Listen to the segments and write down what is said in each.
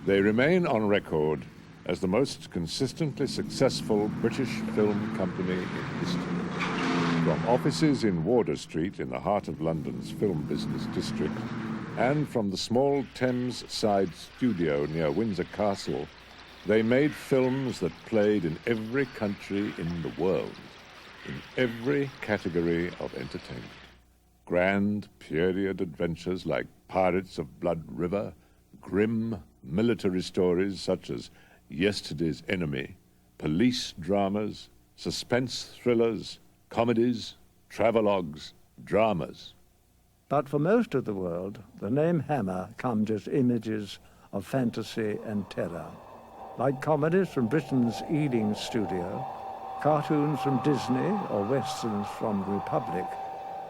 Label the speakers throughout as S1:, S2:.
S1: They remain on record as the most consistently successful British film company in history. From offices in Wardour Street in the heart of London's film business district, and from the small Thames-side studio near Windsor Castle, they made films that played in every country in the world, in every category of entertainment. Grand period adventures like Pirates of Blood River, grim military stories such as Yesterday's Enemy, police dramas, suspense thrillers, comedies, travelogues, dramas.
S2: But for most of the world, the name Hammer conjures images of fantasy and terror. Like comedies from Britain's Ealing Studio, cartoons from Disney, or westerns from the Republic,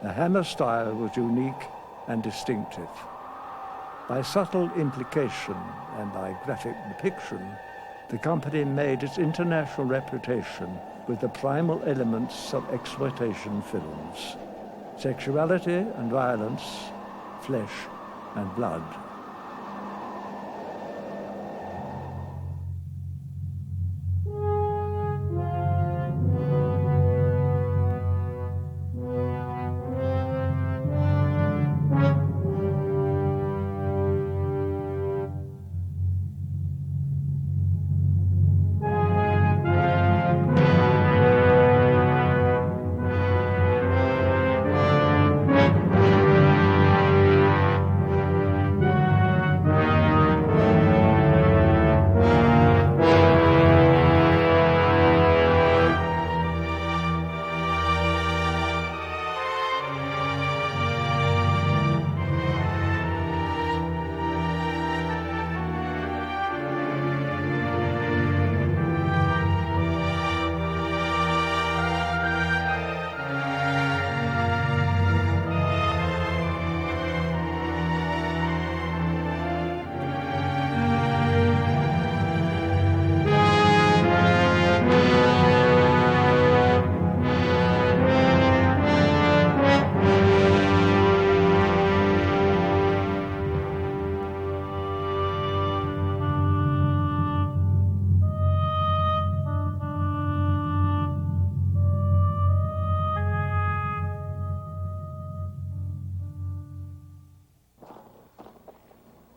S2: the Hammer style was unique and distinctive. By subtle implication and by graphic depiction, the company made its international reputation with the primal elements of exploitation films: sexuality and violence, flesh and blood.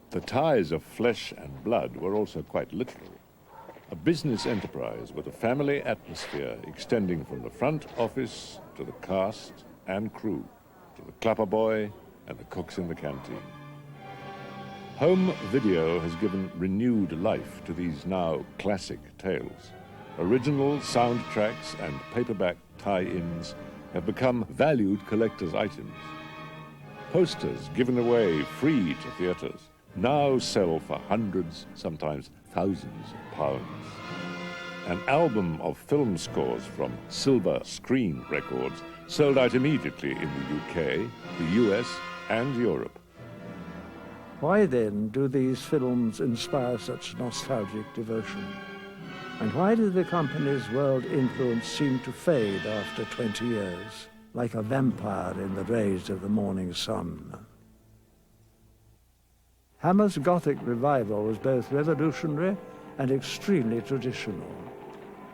S1: The ties of flesh and blood were also quite literal. A business enterprise with a family atmosphere extending from the front office to the cast and crew, to the clapper boy and the cooks in the canteen. Home video has given renewed life to these now classic tales. Original soundtracks and paperback tie-ins have become valued collector's items. Posters given away free to theaters now sell for hundreds, sometimes thousands of pounds. An album of film scores from Silver Screen Records sold out immediately in the UK, the US, and Europe.
S2: Why then do these films inspire such nostalgic devotion? And why did the company's world influence seem to fade after 20 years, like a vampire in the rays of the morning sun? Hammer's Gothic revival was both revolutionary and extremely traditional.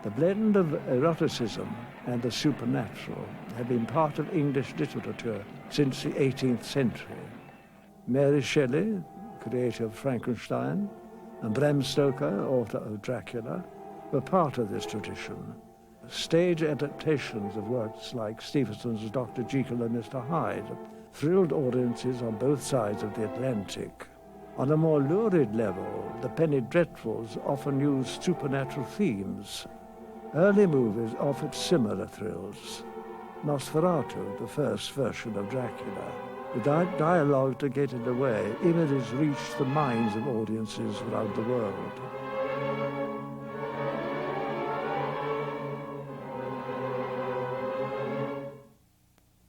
S2: The blend of eroticism and the supernatural had been part of English literature since the 18th century. Mary Shelley, creator of Frankenstein, and Bram Stoker, author of Dracula, were part of this tradition. Stage adaptations of works like Stevenson's Dr. Jekyll and Mr. Hyde thrilled audiences on both sides of the Atlantic. On a more lurid level, the penny dreadfuls often used supernatural themes. Early movies offered similar thrills. Nosferatu, the first version of Dracula. Without dialogue to get in the way, images reached the minds of audiences around the world.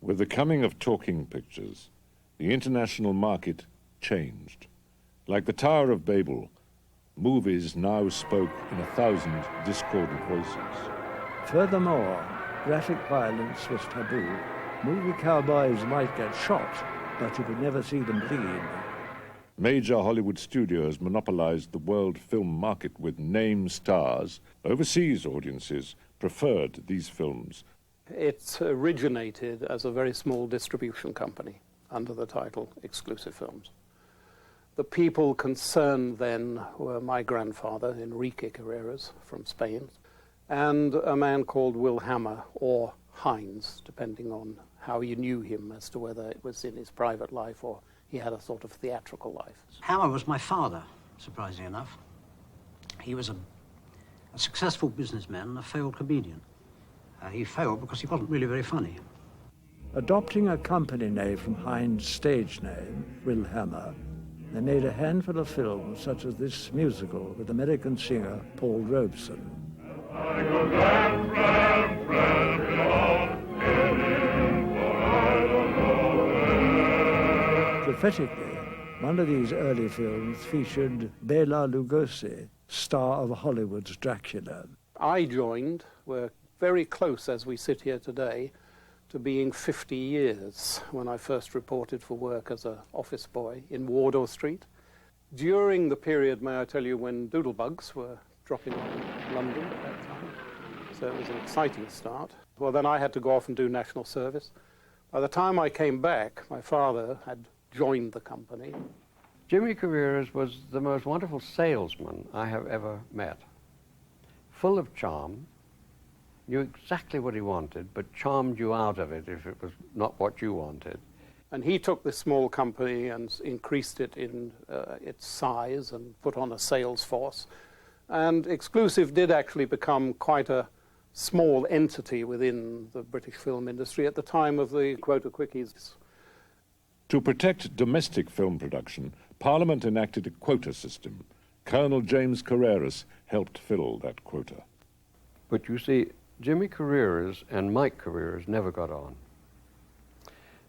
S1: With the coming of talking pictures, the international market changed. Like the Tower of Babel, movies now spoke in 1,000 discordant voices.
S2: Furthermore, graphic violence was taboo. Movie cowboys might get shot, but you could never see them bleed.
S1: major Hollywood studios monopolized the world film market with name stars. Overseas audiences preferred these films.
S3: It originated as a very small distribution company under the title Exclusive Films. The people concerned then were my grandfather, Enrique Carreras, from Spain, and a man called Will Hammer, or Hines, depending on how you knew him as to whether it was in his private life or he had a sort of theatrical life.
S4: Hammer was my father, surprisingly enough. He was a successful businessman and a failed comedian. He failed because he wasn't really very funny.
S2: Adopting a company name from Hines' stage name, Will Hammer, they made a handful of films such as this musical with American singer Paul Robeson. Prophetically, one of these early films featured Bela Lugosi, star of Hollywood's Dracula.
S3: I joined, we're very close as we sit here today, to being 50 years when I first reported for work as an office boy in Wardour Street. During the period, may I tell you, when doodlebugs were dropping on London at that time, so it was an exciting start. Well, then I had to go off and do national service. By the time I came back, my father had joined the company.
S5: Jimmy Carreras was the most wonderful salesman I have ever met. Full of charm, knew exactly what he wanted, but charmed you out of it if it was not what you wanted.
S3: And he took this small company and increased it in its size and put on a sales force. And Exclusive did actually become quite a small entity within the British film industry at the time of the quota quickies.
S1: To protect domestic film production, Parliament enacted a quota system. Colonel James Carreras helped fill that quota.
S5: But you see, Jimmy Carreras and Mike Carreras never got on.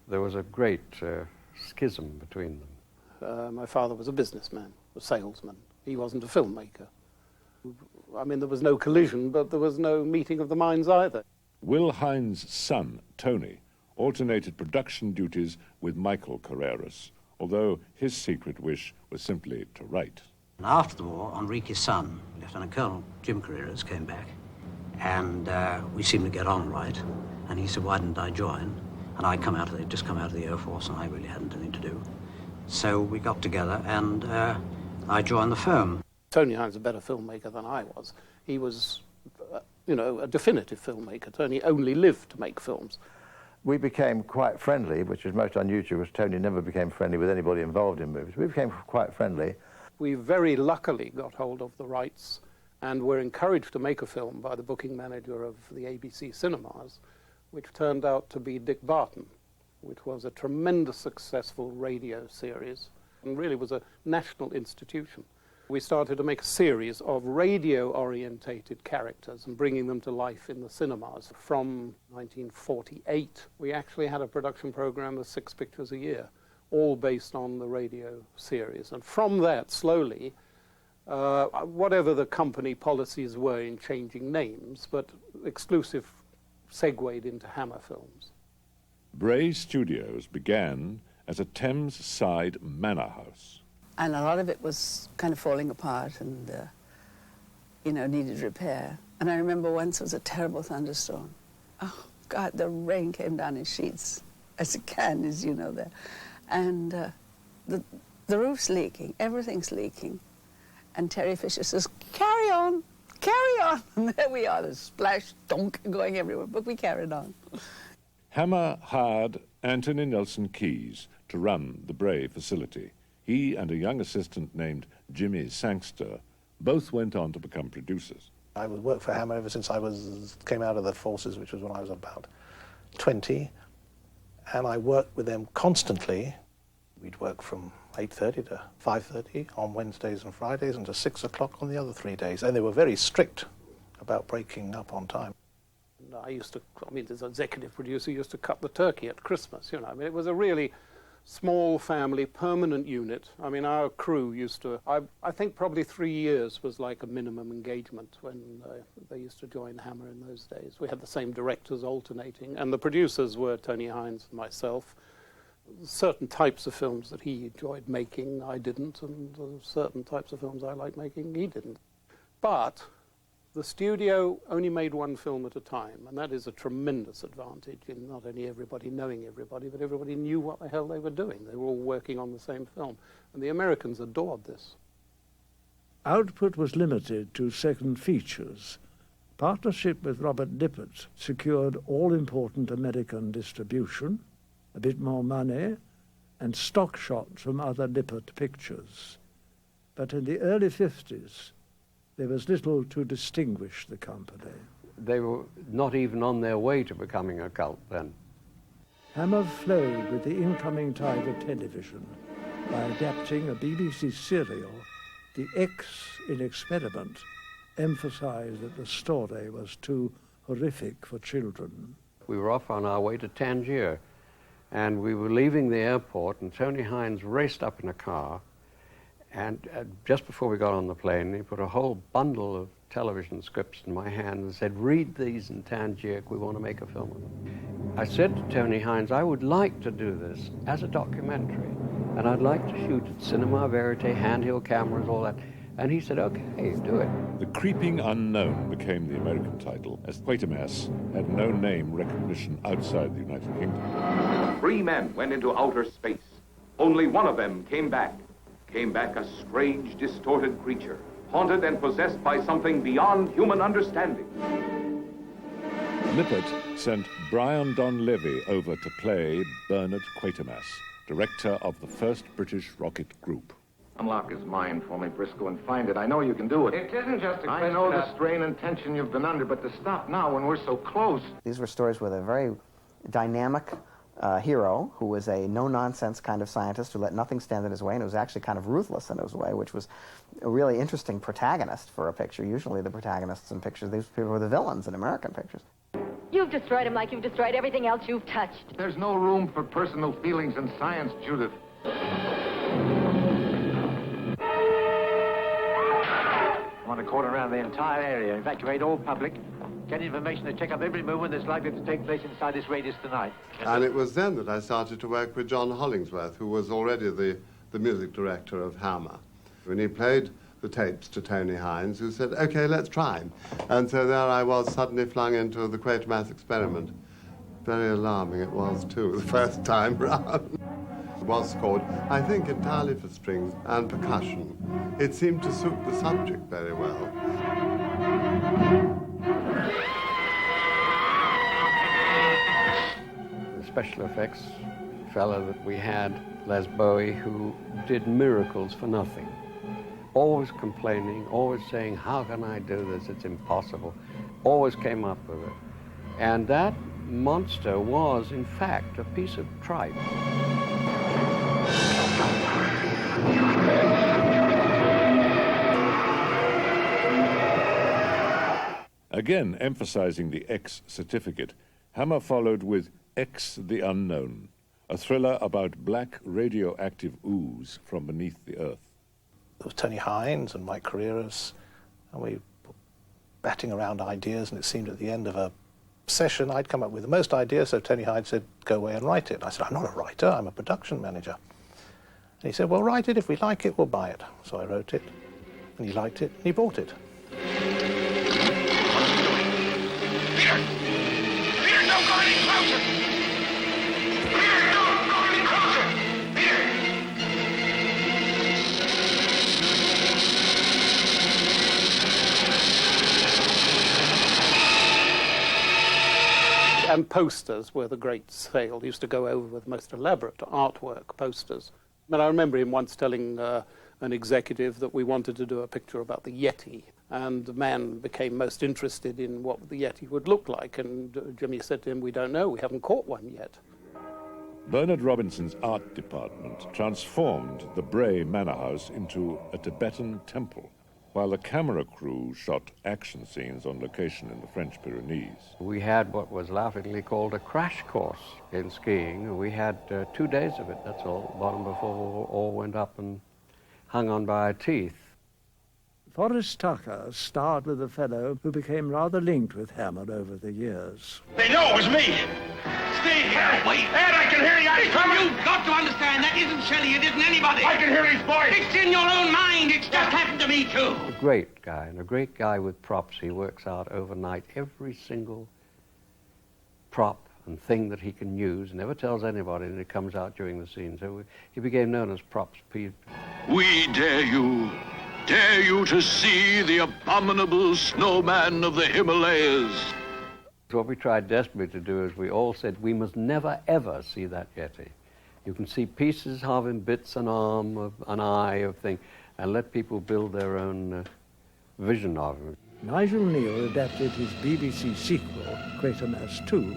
S5: There was a great schism between them.
S3: My father was a businessman, a salesman. He wasn't a filmmaker. I mean, there was no collision, but there was no meeting of the minds either.
S1: Will Hines' son, Tony, alternated production duties with Michael Carreras, although his secret wish was simply to write.
S4: And after the war, Enrique's son, Lieutenant Colonel Jim Carreras, came back, and we seemed to get on right. And he said, why didn't I join? And I'd just come out of the Air Force, and I really hadn't anything to do. So we got together, and I joined the firm.
S3: Tony Hines was a better filmmaker than I was. He was, a definitive filmmaker. Tony only lived to make films.
S6: We became quite friendly, which was most unusual, because Tony never became friendly with anybody involved in movies. We became quite friendly.
S3: We very luckily got hold of the rights and were encouraged to make a film by the booking manager of the ABC cinemas, which turned out to be Dick Barton, which was a tremendous successful radio series and really was a national institution. We started to make a series of radio-orientated characters and bringing them to life in the cinemas. From 1948, we actually had a production program of 6 pictures a year, all based on the radio series. And from that, slowly, whatever the company policies were in changing names, but Exclusive segued into Hammer Films.
S1: Bray Studios began as a Thames-side manor house.
S7: And a lot of it was kind of falling apart and, needed repair. And I remember once it was a terrible thunderstorm. Oh, God, the rain came down in sheets, as it can, as you know there. And the roof's leaking, everything's leaking. And Terry Fisher says, carry on, carry on. And there we are, there's splash, dunk, going everywhere, but we carried on.
S1: Hammer hired Anthony Nelson Keyes to run the Bray facility. He and a young assistant named Jimmy Sangster both went on to become producers.
S8: I worked for Hammer ever since I came out of the forces, which was when I was about 20, and I worked with them constantly. We'd work from 8:30 to 5:30 on Wednesdays and Fridays and to 6 o'clock on the other 3 days, and they were very strict about breaking up on time.
S3: As an executive producer, used to cut the turkey at Christmas, it was a really small family, permanent unit. Our crew used to, I think probably 3 years was like a minimum engagement when they used to join Hammer in those days. We had the same directors alternating, and the producers were Tony Hines and myself, Certain types of films that he enjoyed making, I didn't, and certain types of films I liked making, he didn't. But the studio only made one film at a time, and that is a tremendous advantage in not only everybody knowing everybody, but everybody knew what the hell they were doing. They were all working on the same film, and the Americans adored this.
S2: Output was limited to second features. Partnership with Robert Nippert secured all-important American distribution, a bit more money, and stock shots from other Nippert pictures. But in the early 50s, there was little to distinguish the company.
S5: They were not even on their way to becoming a cult then.
S2: Hammer flowed with the incoming tide of television by adapting a BBC serial. The X in Experiment emphasized that the story was too horrific for children.
S5: We were off on our way to Tangier, and we were leaving the airport, and Tony Hines raced up in a car, and just before we got on the plane, he put a whole bundle of television scripts in my hand and said, "Read these in Tangier, we want to make a film of them." I said to Tony Hines, I would like to do this as a documentary, and I'd like to shoot at cinema verite, handheld cameras, all that. And he said, okay, do it.
S1: The Creeping Unknown became the American title, as Quatermass had no name recognition outside the United Kingdom.
S9: 3 men went into outer space. Only one of them came back a strange, distorted creature, haunted and possessed by something beyond human understanding.
S1: Nippert sent Brian Donlevy over to play Bernard Quatermass, director of the first British rocket group.
S10: Unlock his mind for me, Briscoe, and find it. I know you can do it.
S11: It isn't just a question.
S10: I know the strain and tension you've been under, but to stop now when we're so close.
S11: These were stories with a very dynamic hero who was a no-nonsense kind of scientist who let nothing stand in his way and who was actually kind of ruthless in his way, which was a really interesting protagonist for a picture. Usually the protagonists in pictures, these people were the villains in American pictures.
S12: You've destroyed him like you've destroyed everything else you've touched.
S10: There's no room for personal feelings in science, Judith.
S13: I want to cordon around the entire area, evacuate all public, get information to check up every movement that's likely to take place inside this radius tonight.
S14: And it was then that I started to work with John Hollingsworth, who was already the music director of Hammer. When he played the tapes to Tony Hines, who said, okay, let's try. And so there I was, suddenly flung into the Quatermass experiment. Very alarming it was, too, the first time round. It was scored, I think, entirely for strings and percussion. It seemed to suit the subject very well.
S5: The special effects fellow that we had, Les Bowie, who did miracles for nothing. Always complaining, always saying, how can I do this? It's impossible. Always came up with it. And that monster was, in fact, a piece of tripe.
S1: Again, emphasizing the X certificate, Hammer followed with X the Unknown, a thriller about black radioactive ooze from beneath the earth.
S8: There was Tony Hines and Mike Carreras, and we were batting around ideas, and it seemed at the end of a session I'd come up with the most ideas, so Tony Hines said, go away and write it. I said, I'm not a writer, I'm a production manager. And he said, well, write it, if we like it, we'll buy it. So I wrote it, and he liked it, and he bought it.
S15: Peter, don't go any closer! Peter, don't go any closer! Peter!
S3: And posters were the great sale. He used to go over with the most elaborate artwork posters. But I remember him once telling an executive that we wanted to do a picture about the Yeti. And the man became most interested in what the Yeti would look like. And Jimmy said to him, we don't know, we haven't caught one yet.
S1: Bernard Robinson's art department transformed the Bray Manor House into a Tibetan temple, while the camera crew shot action scenes on location in the French Pyrenees.
S5: We had what was laughingly called a crash course in skiing. We had 2 days of it, that's all, bottom before all went up and hung on by our teeth.
S2: Forrest Tucker starred with a fellow who became rather linked with Hammer over the years.
S15: They know it was me. Steve, wait. Ed, I can hear you. He's coming. You've got to understand, that isn't Shelley, it isn't anybody. I can hear his voice. It's in your own mind. It's just happened to me, too.
S5: A great guy, and a great guy with props. He works out overnight every single prop and thing that he can use, never tells anybody, and it comes out during the scene. So he became known as Props Pete.
S16: We dare you to see the abominable snowman of the Himalayas.
S5: What we tried desperately to do is we all said we must never ever see that Yeti. You can see pieces of him, bits, an arm, of an eye, of thing, and let people build their own vision of him.
S2: Nigel Neal adapted his BBC sequel, Quatermass 2.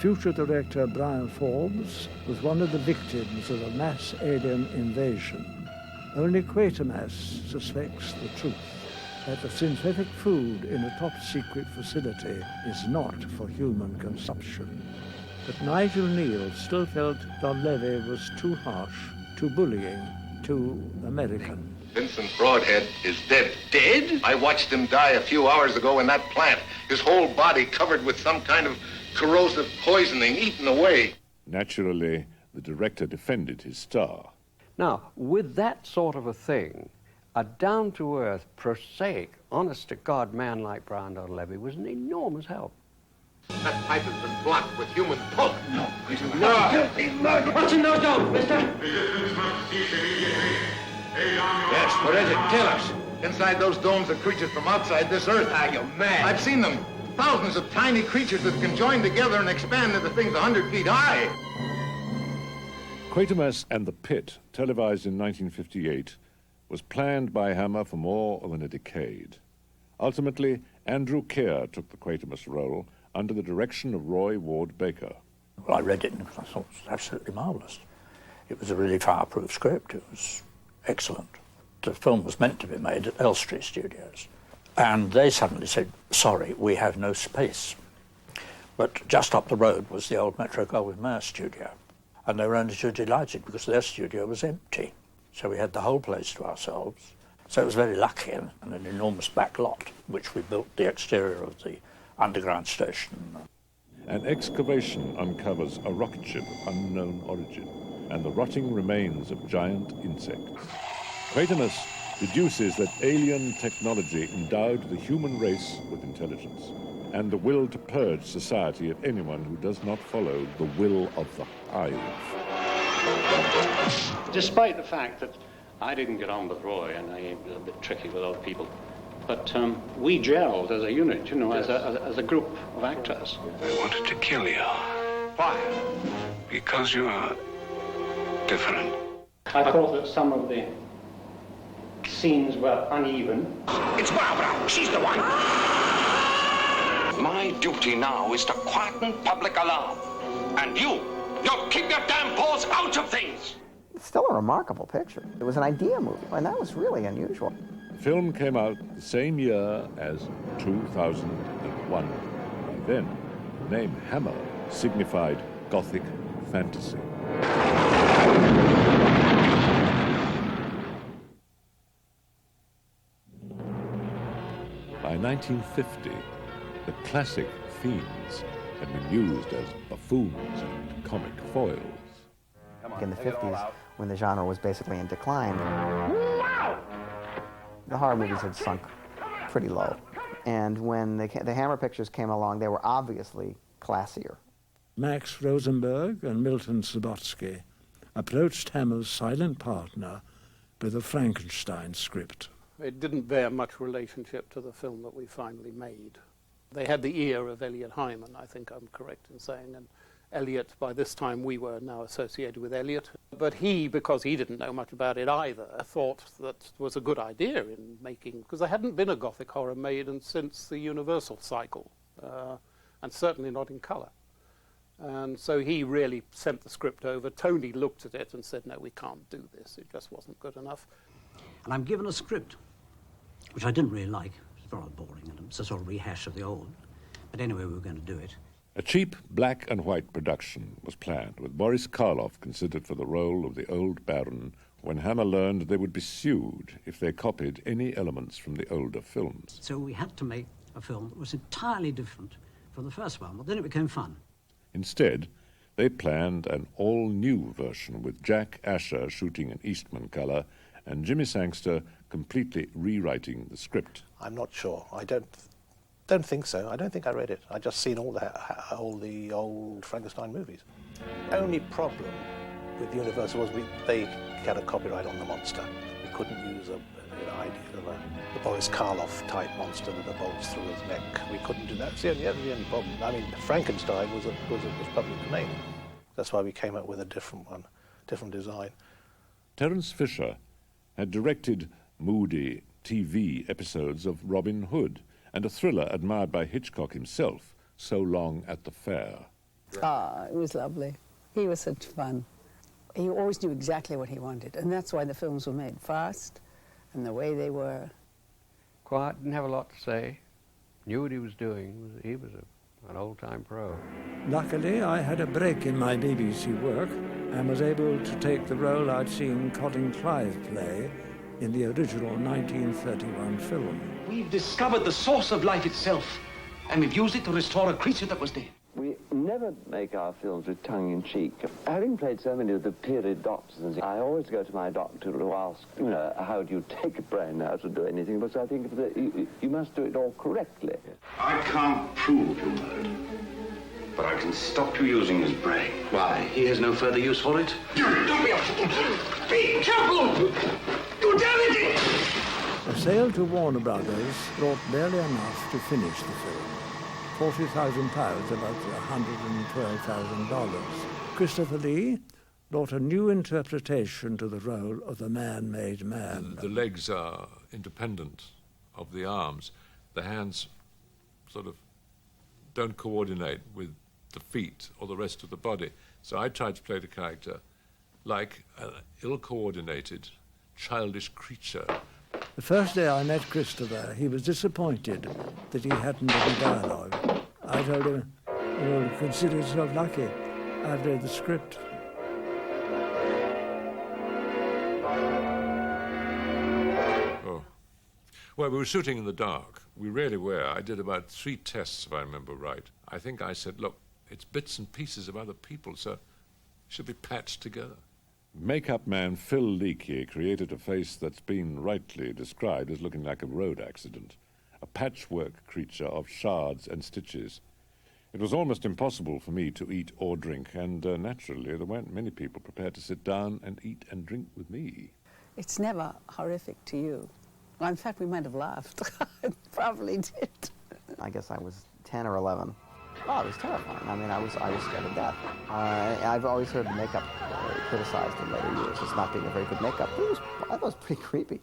S2: Future director Brian Forbes was one of the victims of a mass alien invasion. Only Quatermass suspects the truth, that the synthetic food in a top-secret facility is not for human consumption. But Nigel Neal still felt Don Levy was too harsh, too bullying, too American.
S10: Vincent Broadhead is dead. Dead? I watched him die a few hours ago in that plant. His whole body covered with some kind of corrosive poisoning, eaten away.
S1: Naturally, the director defended his star.
S5: Now, with that sort of a thing, a down-to-earth, prosaic, honest-to-God man like Brian Don Levy was an enormous help.
S10: That pipe has been blocked with human pulp. No,
S15: No.
S10: What's in those domes, mister? Yes, what is it? Tell us. Inside those domes are creatures from outside this earth.
S15: Are you mad?
S10: I've seen them. Thousands of tiny creatures that can join together and expand into things 100 feet high.
S1: Quatermass and the Pit, televised in 1958, was planned by Hammer for more than a decade. Ultimately, Andrew Keir took the Quatermass role under the direction of Roy Ward Baker.
S17: Well, I read it and I thought it was absolutely marvellous. It was a really fireproof script. It was excellent. The film was meant to be made at Elstree Studios. And they suddenly said, sorry, we have no space. But just up the road was the old Metro-Goldwyn-Mayer studio. And they were only too delighted because their studio was empty. So we had the whole place to ourselves. So it was very lucky, and an enormous back lot, which we built the exterior of the underground station.
S1: An excavation uncovers a rocket ship of unknown origin and the rotting remains of giant insects. Quatermass deduces that alien technology endowed the human race with intelligence and the will to purge society of anyone who does not follow the will of the hive.
S18: Despite the fact that I didn't get on with Roy and I was a bit tricky with other people, but we gelled as a unit, you know, as a group of actors.
S15: I wanted to kill you.
S18: Why?
S15: Because you are different.
S18: I thought that some of the scenes were uneven.
S15: It's Barbara. She's the one. My duty now is to quieten public alarm. And you keep your damn paws out of things.
S11: It's still a remarkable picture. It was an idea movie, and that was really unusual.
S1: The film came out the same year as 2001. By then, the name Hammer signified Gothic fantasy. By 1950, the classic fiends had been used as buffoons and comic foils.
S11: In the 50s, when the genre was basically in decline, the horror movies had sunk pretty low. And when the Hammer pictures came along, they were obviously classier.
S2: Max Rosenberg and Milton Subotsky approached Hammer's silent partner with a Frankenstein script.
S3: It didn't bear much relationship to the film that we finally made. They had the ear of Elliot Hyman, I think I'm correct in saying, and Elliot, by this time we were now associated with Elliot, but he, because he didn't know much about it either, thought that was a good idea in making, because there hadn't been a Gothic horror made since the Universal cycle, and certainly not in colour. And so he really sent the script over. Tony looked at it and said, no, we can't do this. It just wasn't good enough.
S4: And I'm given a script, which I didn't really like. It's very boring, and it's a sort of rehash of the old. But anyway, we were going to do it.
S1: A cheap black and white production was planned, with Boris Karloff considered for the role of the old Baron when Hammer learned they would be sued if they copied any elements from the older films.
S4: So we had to make a film that was entirely different from the first one, but then it became fun.
S1: Instead, they planned an all-new version with Jack Asher shooting in Eastman colour and Jimmy Sangster completely rewriting the script.
S8: I'm not sure. I don't think so. I don't think I read it. I just seen all the old Frankenstein movies. Only problem with Universal was they had a copyright on the monster. We couldn't use an idea of a Boris Karloff type monster with the bolts through his neck. We couldn't do that. It's the only problem. I mean, Frankenstein was public domain. That's why we came up with a different one, different design.
S1: Terence Fisher had directed moody TV episodes of Robin Hood and a thriller admired by Hitchcock himself, So Long at the Fair.
S7: Ah, it was lovely. He was such fun. He always knew exactly what he wanted, and that's why the films were made fast and the way they were.
S5: Quiet, didn't have a lot to say. Knew what he was doing. He was an old-time pro.
S2: Luckily, I had a break in my BBC work and was able to take the role I'd seen Colin Clive play in the original 1931 film.
S15: We've discovered the source of life itself, and we've used it to restore a creature that was dead.
S19: We never make our films with tongue-in-cheek. Having played so many of the period doctors, I always go to my doctor to ask, you know, how do you take a brain now to do anything? But I think that you must do it all correctly.
S20: I can't prove you murdered, but I can stop you using his brain.
S15: Why? He has no further use for it? Don't be a fool! Be careful! You damaged it!
S2: A sale to Warner Brothers brought barely enough to finish the film. £40,000, about $112,000. Christopher Lee brought a new interpretation to the role of the man-made man.
S1: The legs are independent of the arms. The hands sort of don't coordinate with the feet or the rest of the body. So I tried to play the character like an ill-coordinated, childish creature.
S2: The first day I met Christopher, he was disappointed that he hadn't any dialogue. I told him, you know, consider yourself lucky. I've read the script.
S1: Oh. Well, we were shooting in the dark. We really were. I did about 3 tests, if I remember right. I think I said, look, it's bits and pieces of other people, so it should be patched together. Makeup man Phil Leakey created a face that's been rightly described as looking like a road accident, a patchwork creature of shards and stitches. It was almost impossible for me to eat or drink, and naturally there weren't many people prepared to sit down and eat and drink with me.
S7: It's never horrific to you. Well, in fact, we might have laughed. I probably did.
S11: I guess I was 10 or 11. Oh, it was terrifying. I mean, I was scared of death. I've always heard makeup criticized in later years as not being a very good makeup. I thought it was pretty creepy.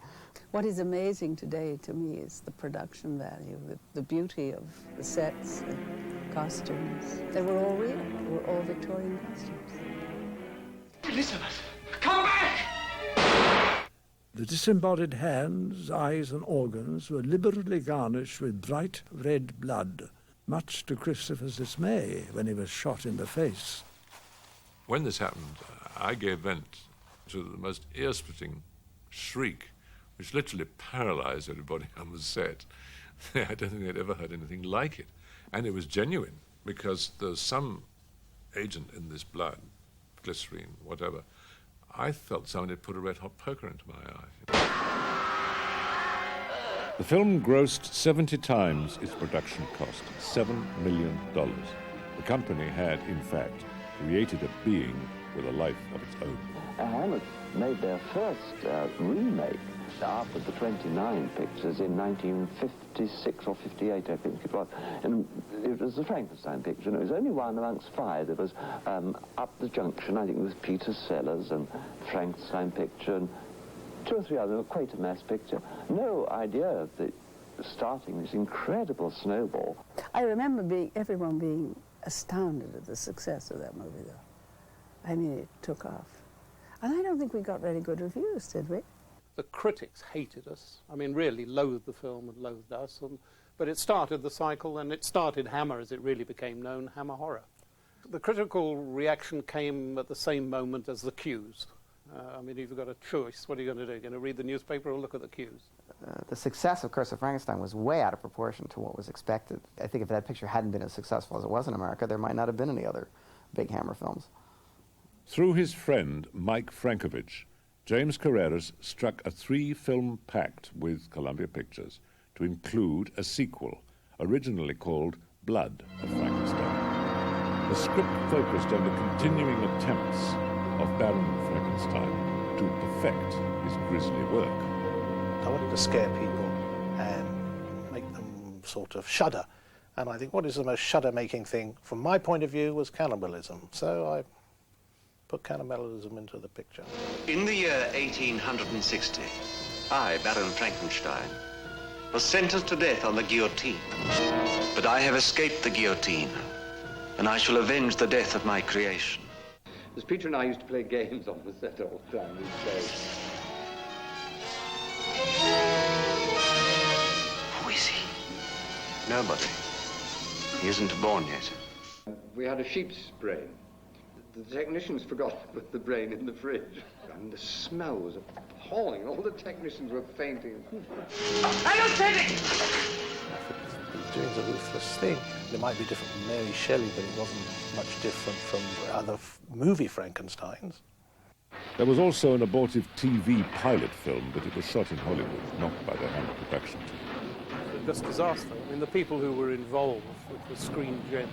S7: What is amazing today to me is the production value, the beauty of the sets, the costumes. They were all real. They were all Victorian costumes.
S15: Elizabeth, come back!
S2: The disembodied hands, eyes and organs were liberally garnished with bright red blood, much to Christopher's dismay when he was shot in the face.
S1: When this happened, I gave vent to the most ear-splitting shriek, which literally paralyzed everybody on the set. I don't think they'd ever heard anything like it. And it was genuine, because there's some agent in this blood, glycerine, whatever. I felt somebody had put a red-hot poker into my eye. The film grossed 70 times its production cost, $7 million. The company had, in fact, created a being with a life of its own.
S19: Hammer made their first remake after the 29 pictures in 1956 or 58, I think it was. And it was the Frankenstein picture, and it was only one amongst 5. There was Up the Junction, I think it was Peter Sellers, and Frankenstein picture, and 2 or 3 others, quite a mass picture. No idea of starting this incredible snowball.
S7: I remember everyone being astounded at the success of that movie, though. I mean, it took off. And I don't think we got very good reviews, did we?
S3: The critics hated us. I mean, really loathed the film and loathed us. But it started the cycle, and it started Hammer, as it really became known, Hammer Horror. The critical reaction came at the same moment as the cues. I mean, if you've got a choice, what are you going to do? You're going to read the newspaper or look at the cues?
S11: The success of Curse of Frankenstein was way out of proportion to what was expected. I think if that picture hadn't been as successful as it was in America, there might not have been any other big Hammer films.
S1: Through his friend Mike Frankovich, James Carreras struck a 3-film pact with Columbia Pictures to include a sequel, originally called Blood of Frankenstein. The script focused on the continuing attempts of Baron Frankenstein to perfect his grisly work.
S8: I wanted to scare people and make them sort of shudder. And I think what is the most shudder-making thing, from my point of view, was cannibalism. So I put cannibalism into the picture.
S21: In the year 1860, I, Baron Frankenstein, was sentenced to death on the guillotine. But I have escaped the guillotine, and I shall avenge the death of my creation.
S22: As Peter and I used to play games on the set all the time these days.
S21: Who is he? Nobody. He isn't born yet.
S22: We had a sheep's brain. The technicians forgot to put the brain in the fridge. And the smell was appalling. All the technicians were fainting.
S15: Anesthetic!
S8: He's doing the ruthless thing. It might be different from Mary Shelley, but it wasn't much different from other movie Frankensteins.
S1: There was also an abortive TV pilot film, but it was shot in Hollywood, not by the Hammer production team.
S3: Just disaster. I mean, the people who were involved with the Screen Gems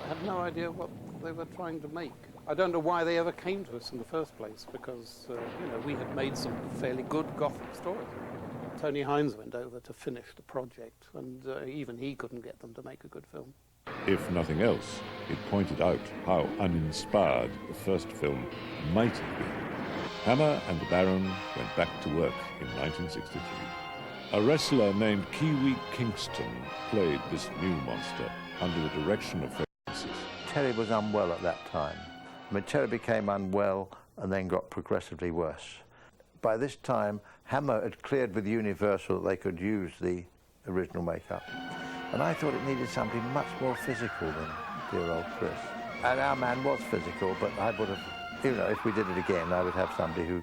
S3: had no idea what they were trying to make. I don't know why they ever came to us in the first place, because you know, we had made some fairly good Gothic stories. Tony Hines went over to finish the project, and even he couldn't get them to make a good film.
S1: If nothing else, it pointed out how uninspired the first film might have been. Hammer and the Baron went back to work in 1963. A wrestler named Kiwi Kingston played this new monster under the direction of Francis.
S6: Terry was unwell at that time. I mean, Terry became unwell and then got progressively worse. By this time, Hammer had cleared with Universal that they could use the original makeup. And I thought it needed something much more physical than dear old Chris. And our man was physical, but I would have, you know, if we did it again, I would have somebody who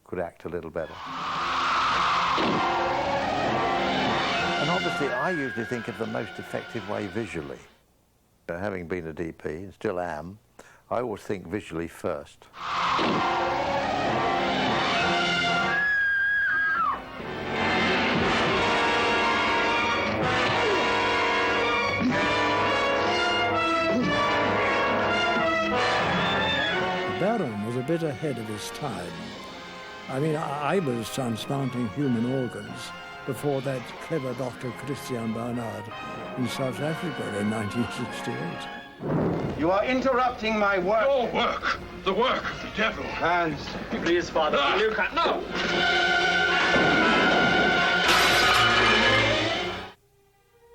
S6: could act a little better. And obviously, I usually think of the most effective way visually. Having been a DP, and still am, I always think visually first.
S2: Baron was a bit ahead of his time. I mean, I was transplanting human organs before that clever Dr. Christian Barnard in South Africa in 1968.
S15: You are interrupting my work.
S16: Your work. The work of the devil.
S15: Hans, please, Father. You can't. No!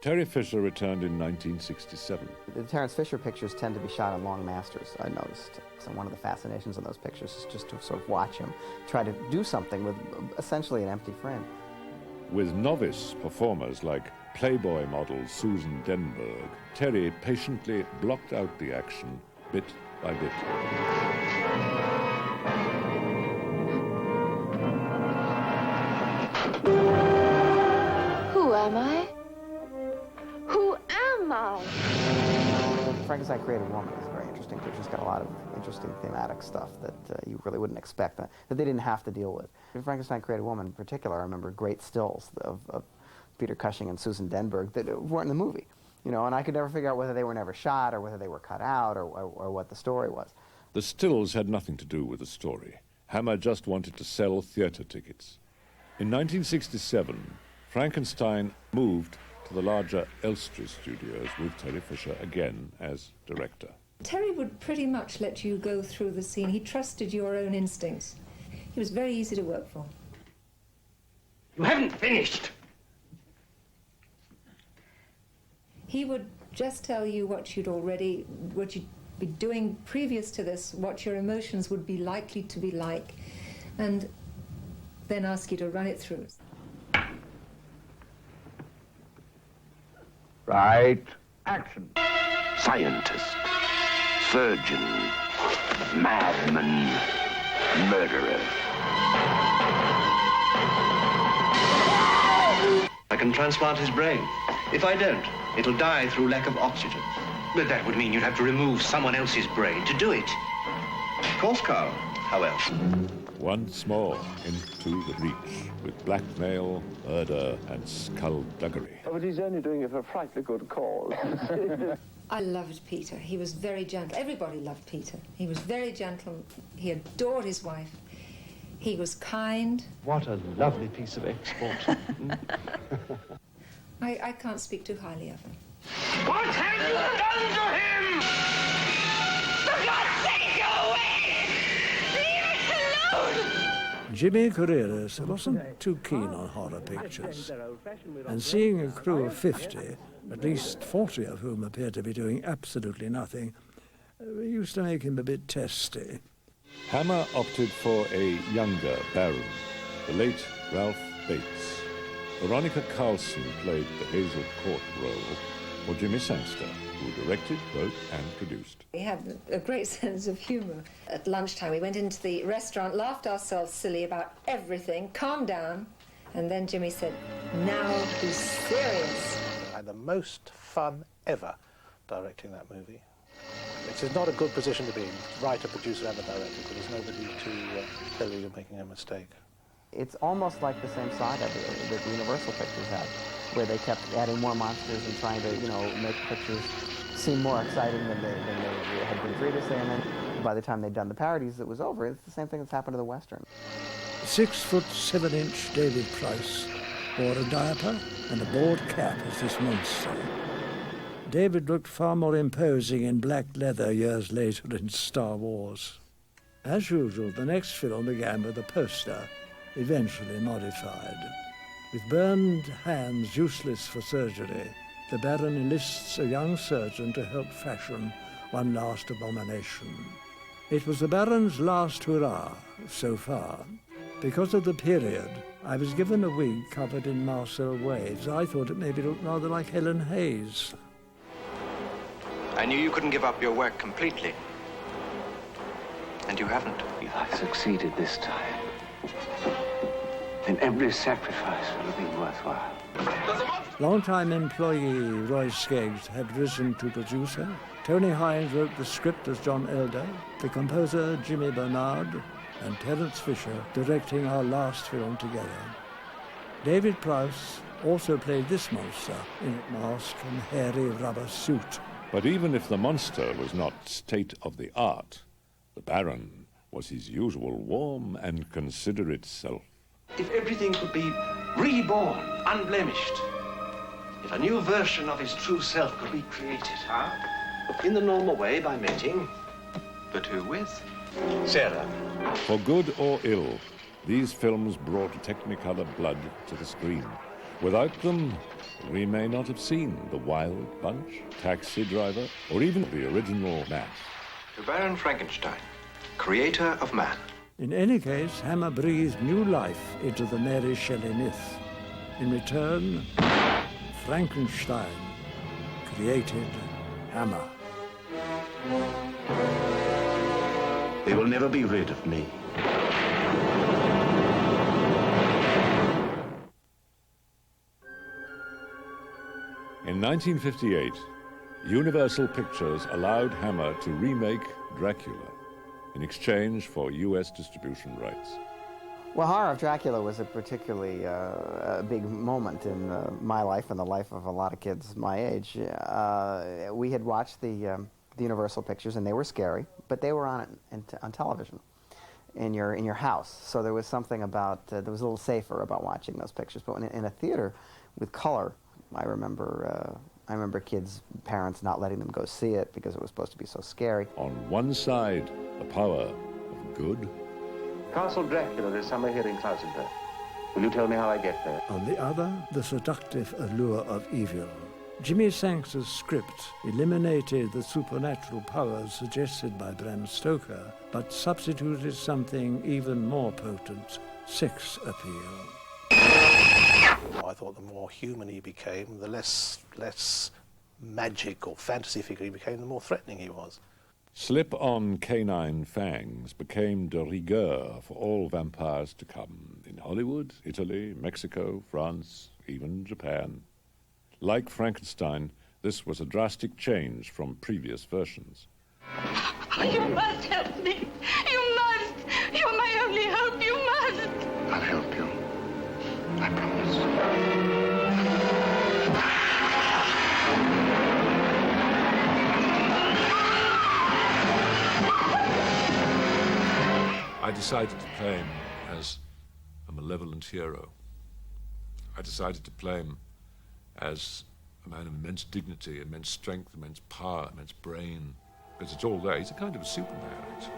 S1: Terry Fisher returned in 1967.
S11: The Terence Fisher pictures tend to be shot on long masters, I noticed. So one of the fascinations of those pictures is just to sort of watch him try to do something with essentially an empty frame.
S1: With novice performers like Playboy model Susan Denberg, Terry patiently blocked out the action bit by bit.
S12: Who am I? Who am I?
S11: Frankenstein Created Woman is a very interesting picture. It's got a lot of interesting thematic stuff that you really wouldn't expect, that they didn't have to deal with. In Frankenstein Created Woman in particular, I remember great stills of Peter Cushing and Susan Denberg that weren't in the movie. You know, and I could never figure out whether they were never shot or whether they were cut out or what the story was.
S1: The stills had nothing to do with the story. Hammer just wanted to sell theatre tickets. In 1967, Frankenstein moved to the larger Elstree studios with Terry Fisher again as director.
S23: Terry would pretty much let you go through the scene. He trusted your own instincts. He was very easy to work for.
S15: You haven't finished.
S23: He would just tell you what you'd be doing previous to this, what your emotions would be likely to be like, and then ask you to run it through.
S20: Right. Action. Scientist. Surgeon. Madman. murderer.
S21: I can transplant his brain. If I don't, it'll die through lack of oxygen.
S9: But that would mean you'd have to remove someone else's brain to do it.
S21: Of course, Carl. How else?
S1: Once more into the breach with blackmail, murder, and skullduggery.
S19: Oh, but he's only doing it for a frightfully good cause.
S23: I loved Peter. He was very gentle. Everybody loved Peter. He was very gentle. He adored his wife. He was kind.
S22: What a lovely piece of export.
S23: I can't speak too highly of him.
S15: What have you done to him? For God's sake, go away! Leave us alone!
S2: Jimmy Carreras wasn't too keen on horror pictures, and seeing a crew of 50, at least 40 of whom appeared to be doing absolutely nothing, used to make him a bit testy.
S1: Hammer opted for a younger Baron, the late Ralph Bates. Veronica Carlson played the Hazel Court role for Jimmy Sangster, who directed, wrote, and produced.
S23: We had a great sense of humour. At lunchtime, we went into the restaurant, laughed ourselves silly about everything, calmed down, and then Jimmy said, "Now be serious."
S8: I had the most fun ever directing that movie. It is not a good position to be in, writer, producer, and the director, because there's nobody to tell you you're making a mistake.
S11: It's almost like the same saga that the Universal Pictures had, where they kept adding more monsters and trying to, make pictures seem more exciting than they had been previously, and then by the time they'd done the parodies, it was over. It's the same thing that's happened to the Western.
S2: 6'7" David Price wore a diaper and a bald cap as this monster. David looked far more imposing in black leather years later in Star Wars. As usual, the next film began with a poster, eventually modified. With burned hands useless for surgery, the Baron enlists a young surgeon to help fashion one last abomination. It was the Baron's last hurrah, so far. Because of the period, I was given a wig covered in Marcel waves. I thought it maybe looked rather like Helen Hayes.
S21: I knew you couldn't give up your work completely. And you haven't.
S19: I succeeded this time. Then every sacrifice will have been worthwhile.
S2: Longtime employee Roy Skeggs had risen to producer. Tony Hines wrote the script as John Elder, the composer Jimmy Bernard, and Terence Fisher directing our last film together. David Price also played this monster in a mask and hairy rubber suit.
S1: But even if the monster was not state-of-the-art, the Baron was his usual warm and considerate self.
S21: If everything could be reborn, unblemished, if a new version of his true self could be created, huh? In the normal way, by mating. But who with? Sarah.
S1: For good or ill, these films brought Technicolor blood to the screen. Without them, we may not have seen The Wild Bunch, Taxi Driver, or even the original Mash.
S21: To Baron Frankenstein, creator of man.
S2: In any case, Hammer breathed new life into the Mary Shelley myth. In return, Frankenstein created Hammer.
S20: They will never be rid of me.
S1: In 1958, Universal Pictures allowed Hammer to remake Dracula in exchange for U.S. distribution rights.
S11: Well, Horror of Dracula was a particularly a big moment in my life and the life of a lot of kids my age. We had watched the Universal Pictures, and they were scary, but they were on television in your house. So there was something about that was a little safer about watching those pictures. But in a theater with color, I remember kids' parents not letting them go see it because it was supposed to be so scary.
S1: On one side, the power of good.
S20: Castle Dracula this summer here in Klausenberg. Will you tell me how I get there?
S2: On the other, the seductive allure of evil. Jimmy Sangster's script eliminated the supernatural powers suggested by Bram Stoker, but substituted something even more potent, sex appeal.
S8: I thought the more human he became, the less magic or fantasy figure he became, the more threatening he was.
S1: Slip-on canine fangs became de rigueur for all vampires to come, in Hollywood, Italy, Mexico, France, even Japan. Like Frankenstein, this was a drastic change from previous versions.
S15: You must help me. You must. You're my only hope. You must.
S20: I'll help you. I promise.
S1: I decided to play him as a malevolent hero. I decided to play him as a man of immense dignity, immense strength, immense power, immense brain, because it's all there. He's a kind of a Superman, actually.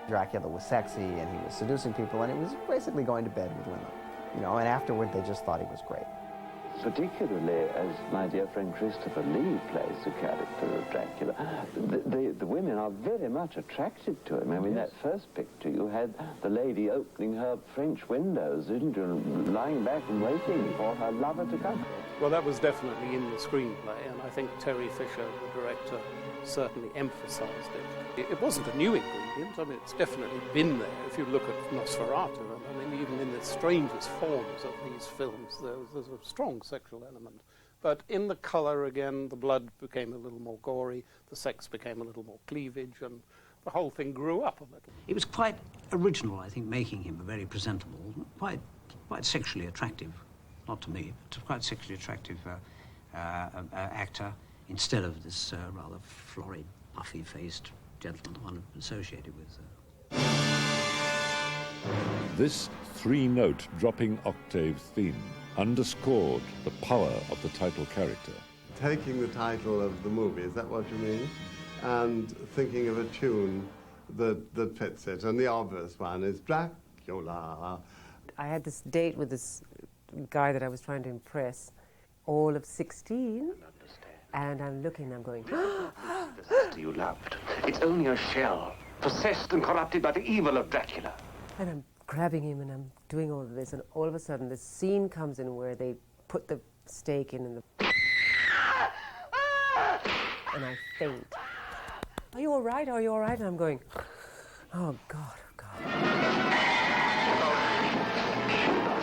S11: Dracula was sexy, and he was seducing people, and he was basically going to bed with women. You know, and afterward they just thought he was great.
S19: Particularly as my dear friend Christopher Lee plays the character of Dracula, the women are very much attracted to him. I mean, that first picture, you had the lady opening her French windows, didn't you, lying back and waiting for her lover to come.
S3: Well, that was definitely in the screenplay, and I think Terry Fisher, the director, certainly emphasized it. It wasn't a new ingredient. I mean, it's definitely been there. If you look at Nosferatu, I mean, even in the strangest forms of these films, there's a strong sexual element. But in the colour, again, the blood became a little more gory, the sex became a little more cleavage, and the whole thing grew up a little.
S4: It was quite original, I think, making him a very presentable, quite sexually attractive, not to me, but quite sexually attractive actor, instead of this rather florid, puffy-faced gentleman one associated with.
S1: This three-note dropping octave theme underscored the power of the title character.
S10: Taking the title of the movie, is that what you mean? And thinking of a tune that fits it, and the obvious one is Dracula.
S13: I had this date with this guy that I was trying to impress, all of 16, and I'm looking, I'm going,
S9: The sister you loved. It's only a shell, possessed and corrupted by the evil of Dracula.
S13: and I'm grabbing him and I'm doing all of this, and all of a sudden this scene comes in where they put the stake in and and I faint. Are you all right? Are you all right? And I'm going, oh God, oh God.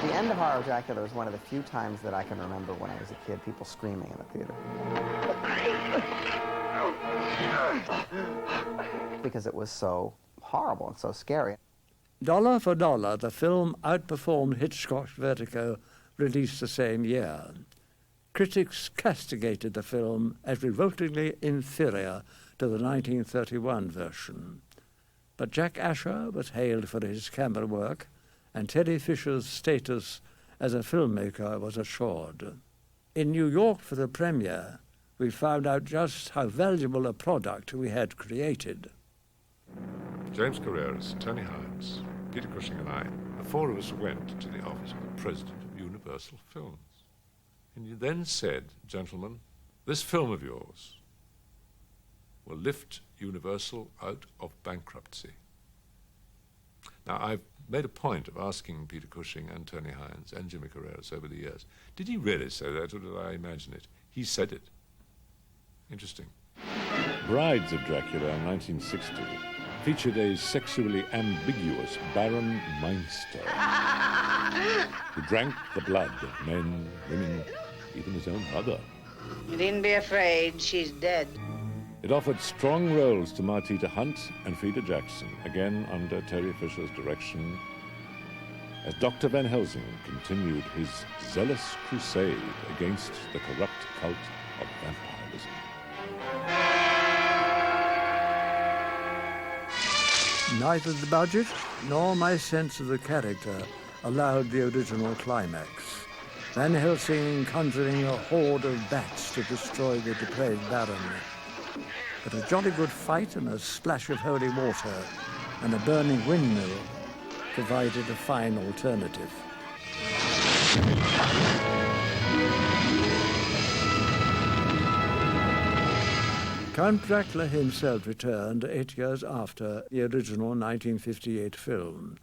S11: The end of Horror of Dracula is one of the few times that I can remember when I was a kid, people screaming in the theater. Because it was so horrible and so scary.
S2: Dollar for Dollar, the film outperformed Hitchcock's Vertigo, released the same year. Critics castigated the film as revoltingly inferior to the 1931 version. But Jack Asher was hailed for his camera work, and Terry Fisher's status as a filmmaker was assured. In New York for the premiere, we found out just how valuable a product we had created.
S1: James Carreras, Tony Hines, Peter Cushing and I, the four of us went to the office of the president of Universal Films. And he then said, gentlemen, this film of yours will lift Universal out of bankruptcy. Now, I've made a point of asking Peter Cushing and Tony Hines and Jimmy Carreras over the years, did he really say that, or did I imagine it? He said it. Interesting. Brides of Dracula in 1960 featured a sexually ambiguous Baron Meinster who drank the blood of men, women, even his own mother.
S14: You needn't be afraid, she's dead.
S1: It offered strong roles to Martita Hunt and Frida Jackson, again under Terry Fisher's direction, as Dr. Van Helsing continued his zealous crusade against the corrupt cult of vampirism.
S2: Neither the budget nor my sense of the character allowed the original climax. Van Helsing conjuring a horde of bats to destroy the depraved Baron. But a jolly good fight and a splash of holy water and a burning windmill provided a fine alternative. Count Dracula himself returned 8 years after the original 1958 film.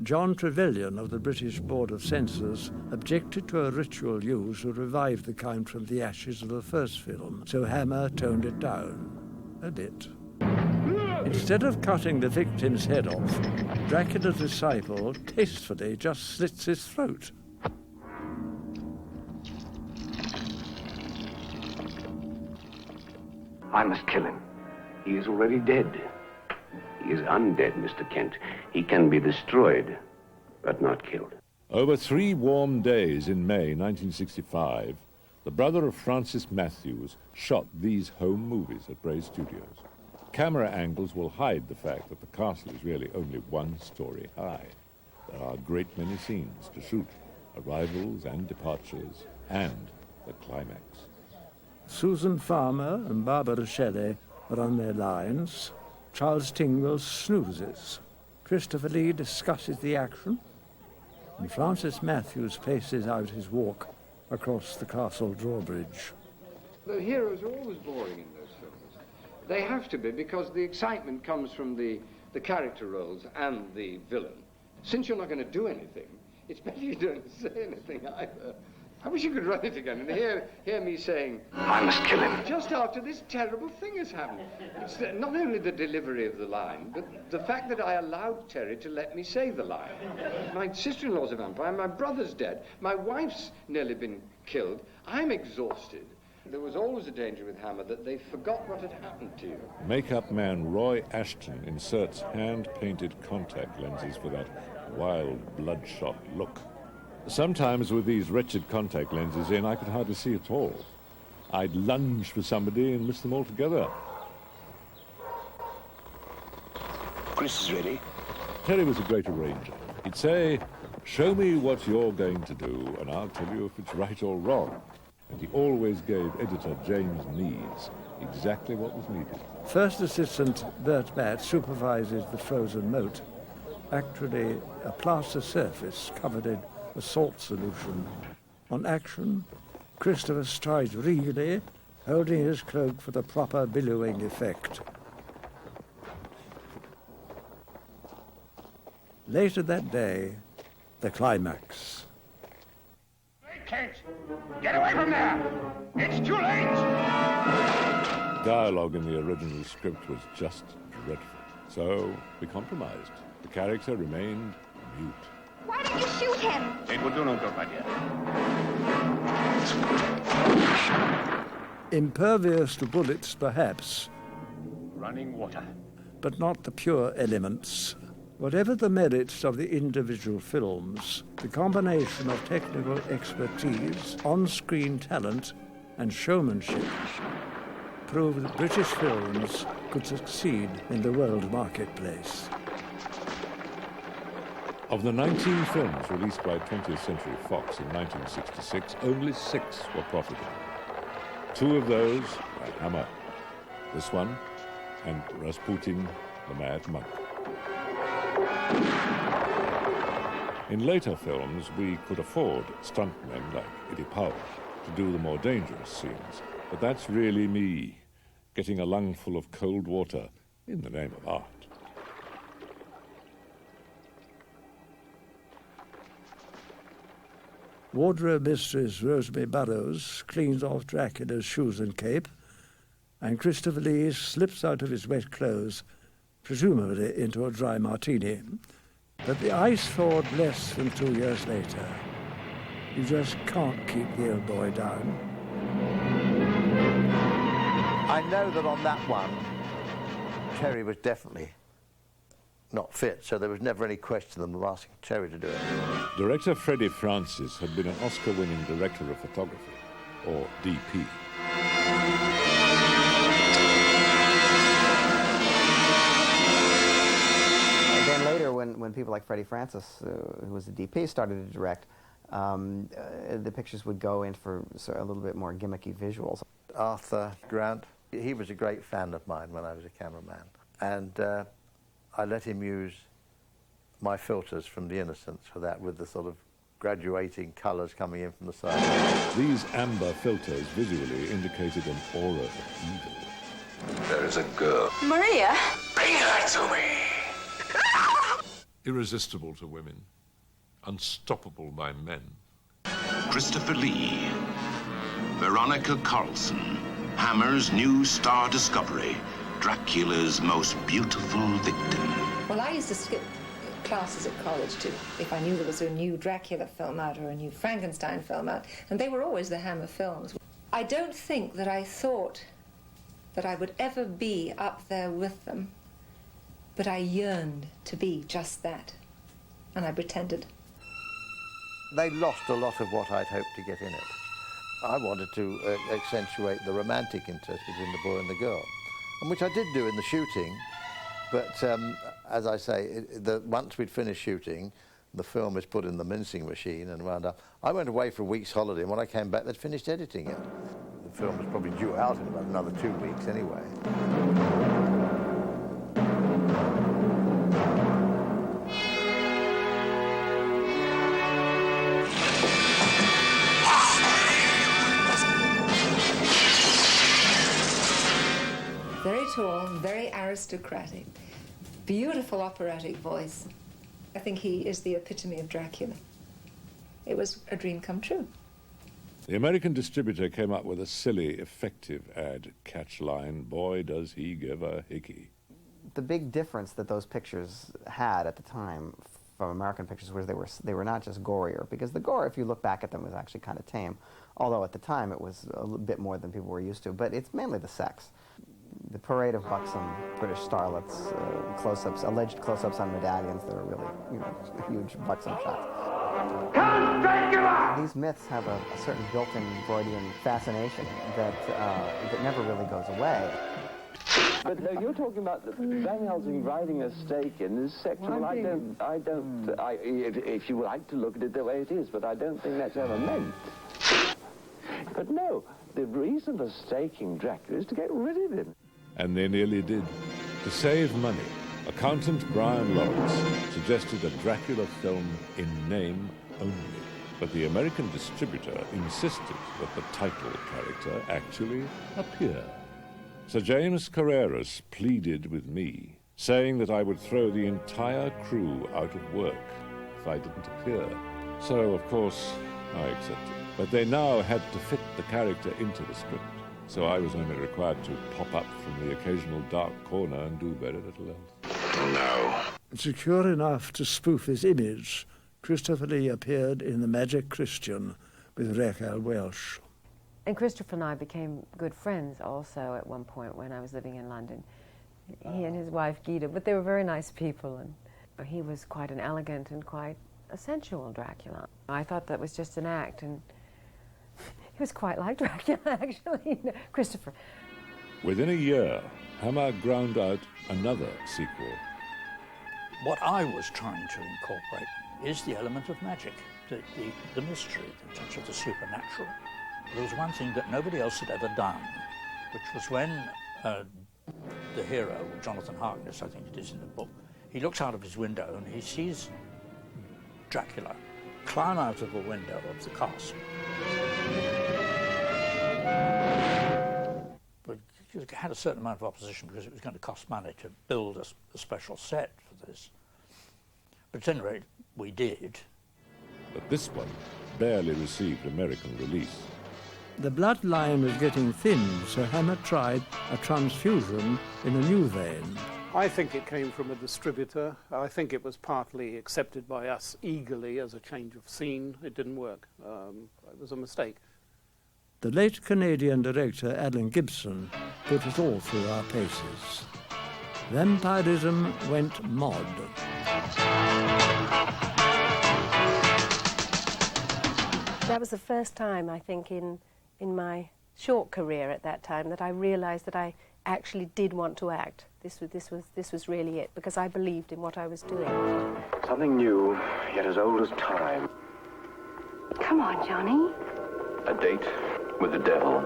S2: John Trevelyan of the British Board of Censors objected to a ritual used to revive the Count from the ashes of the first film, so Hammer toned it down a bit. Instead of cutting the victim's head off, Dracula's disciple tastefully just slits his throat.
S20: I must kill him. He is already dead. He is undead, Mr. Kent. He can be destroyed, but not killed.
S1: Over 3 warm days in May 1965, the brother of Francis Matthews shot these home movies at Bray Studios. Camera angles will hide the fact that the castle is really only 1 story high. There are a great many scenes to shoot, arrivals and departures, and the climax.
S2: Susan Farmer and Barbara Shelley are on their lines. Charles Tingwell snoozes. Christopher Lee discusses the action, and Francis Matthews paces out his walk across the castle drawbridge.
S22: The heroes are always boring in those films. They have to be, because the excitement comes from the character roles and the villain. Since you're not going to do anything, it's better you don't say anything either. I wish you could run it again and hear me saying,
S20: I must kill him.
S22: Just after this terrible thing has happened. It's not only the delivery of the line, but the fact that I allowed Terry to let me say the line. My sister-in-law's a vampire, my brother's dead, my wife's nearly been killed. I'm exhausted. There was always a danger with Hammer that they forgot what had happened to you.
S1: Makeup man Roy Ashton inserts hand-painted contact lenses for that wild, bloodshot look. Sometimes with these wretched contact lenses in, I could hardly see at all. I'd lunge for somebody and miss them altogether.
S20: Chris is ready.
S1: Terry was a great arranger. He'd say, show me what you're going to do, and I'll tell you if it's right or wrong. And he always gave editor James Needs exactly what was needed.
S2: First Assistant Bert Batt supervises the frozen moat, actually a plaster surface covered in a salt solution. On action, Christopher strides regally, holding his cloak for the proper billowing effect. Later that day, the climax.
S15: Hey, Kent! Get away from there! It's too late!
S1: Dialogue in the original script was just dreadful. So we compromised. The character remained mute.
S12: Why don't you shoot him?
S15: It will do no good, my dear.
S2: Impervious to bullets, perhaps,
S15: Running water.
S2: but not the pure elements. Whatever the merits of the individual films, the combination of technical expertise, on-screen talent, and showmanship proved that British films could succeed in the world marketplace.
S1: Of the 19 films released by 20th Century Fox in 1966, only 6 were profitable. 2 of those are Hammer, this one, and Rasputin, the Mad Monk. In later films, we could afford stuntmen like Eddie Powell to do the more dangerous scenes, but that's really me, getting a lungful of cold water in the name of art.
S2: Wardrobe mistress Rosemary Burrows cleans off Dracula's shoes and cape, and Christopher Lee slips out of his wet clothes, presumably into a dry martini. But the ice thawed less than 2 years later. You just can't keep the old boy down.
S6: I know that on that one, Terry was definitely not fit, so there was never any question of them asking Terry to do it.
S1: Director Freddie Francis had been an Oscar-winning director of photography, or DP.
S11: And then later, when people like Freddie Francis, who was the DP, started to direct, the pictures would go in for a little bit more gimmicky visuals.
S6: Arthur Grant, he was a great fan of mine when I was a cameraman, and I let him use my filters from The Innocents for that, with the sort of graduating colours coming in from the side.
S1: These amber filters visually indicated an aura of evil.
S20: There is a girl.
S12: Maria?
S20: Bring her to me!
S1: Irresistible to women, unstoppable by men.
S16: Christopher Lee, Veronica Carlson, Hammer's new star discovery, Dracula's most beautiful victim.
S23: Well, I used to skip classes at college too, if I knew there was a new Dracula film out or a new Frankenstein film out, and they were always the Hammer films. I don't think that I thought that I would ever be up there with them, but I yearned to be just that, and I pretended.
S6: They lost a lot of what I'd hoped to get in it. I wanted to accentuate the romantic interest between the boy and the girl, and which I did do in the shooting, but as I say, once we'd finished shooting, the film was put in the mincing machine and wound up. I went away for a week's holiday, and when I came back, they'd finished editing it. The film was probably due out in about another 2 weeks anyway.
S23: Very tall, very aristocratic, beautiful operatic voice. I think he is the epitome of Dracula. It was a dream come true.
S1: The American distributor came up with a silly, effective ad catch line, "Boy, does he give a hickey."
S11: The big difference that those pictures had at the time from American pictures was they were not just gorier, because the gore, if you look back at them, was actually kind of tame, although at the time it was a little bit more than people were used to, but it's mainly the sex. The parade of buxom British starlets, close-ups, alleged close-ups on medallions that are really, huge buxom shots. These myths have a certain built-in Freudian fascination that never really goes away.
S19: But no, you're talking about Van Helsing riding a stake in is sexual. If you like to look at it the way it is, but I don't think that's ever meant. But no, the reason for staking Dracula is to get rid of him.
S1: And they nearly did. To save money, accountant Brian Lawrence suggested a Dracula film in name only. But the American distributor insisted that the title character actually appear. Sir James Carreras pleaded with me, saying that I would throw the entire crew out of work if I didn't appear. So, of course, I accepted. But they now had to fit the character into the script, so I was only required to pop up from the occasional dark corner and do very little else.
S16: No.
S2: Secure enough to spoof his image, Christopher Lee appeared in The Magic Christian with Raquel Welch.
S13: And Christopher and I became good friends also at one point when I was living in London. He and his wife Gita, but they were very nice people, and he was quite an elegant and quite a sensual Dracula. I thought that was just an act, and he was quite like Dracula, actually, Christopher.
S1: Within a year, Hammer ground out another sequel.
S5: What I was trying to incorporate is the element of magic, the mystery, the touch of the supernatural. There was one thing that nobody else had ever done, which was when the hero, Jonathan Harkness, I think it is in the book, he looks out of his window and he sees Dracula climb out of a window of the castle. But it had a certain amount of opposition because it was going to cost money to build a special set for this. But at any rate, we did.
S1: But this one barely received American release.
S2: The bloodline was getting thin, so Hammer tried a transfusion in a new vein.
S3: I think it came from a distributor. I think it was partly accepted by us eagerly as a change of scene. It didn't work. It was a mistake.
S2: The late Canadian director Alan Gibson put us all through our paces. Vampirism went mod.
S17: That was the first time, I think, in my short career at that time that I realized that I actually did want to act. This was really it, because I believed in what I was doing.
S20: Something new, yet as old as time.
S17: Come on, Johnny.
S20: A date with the devil.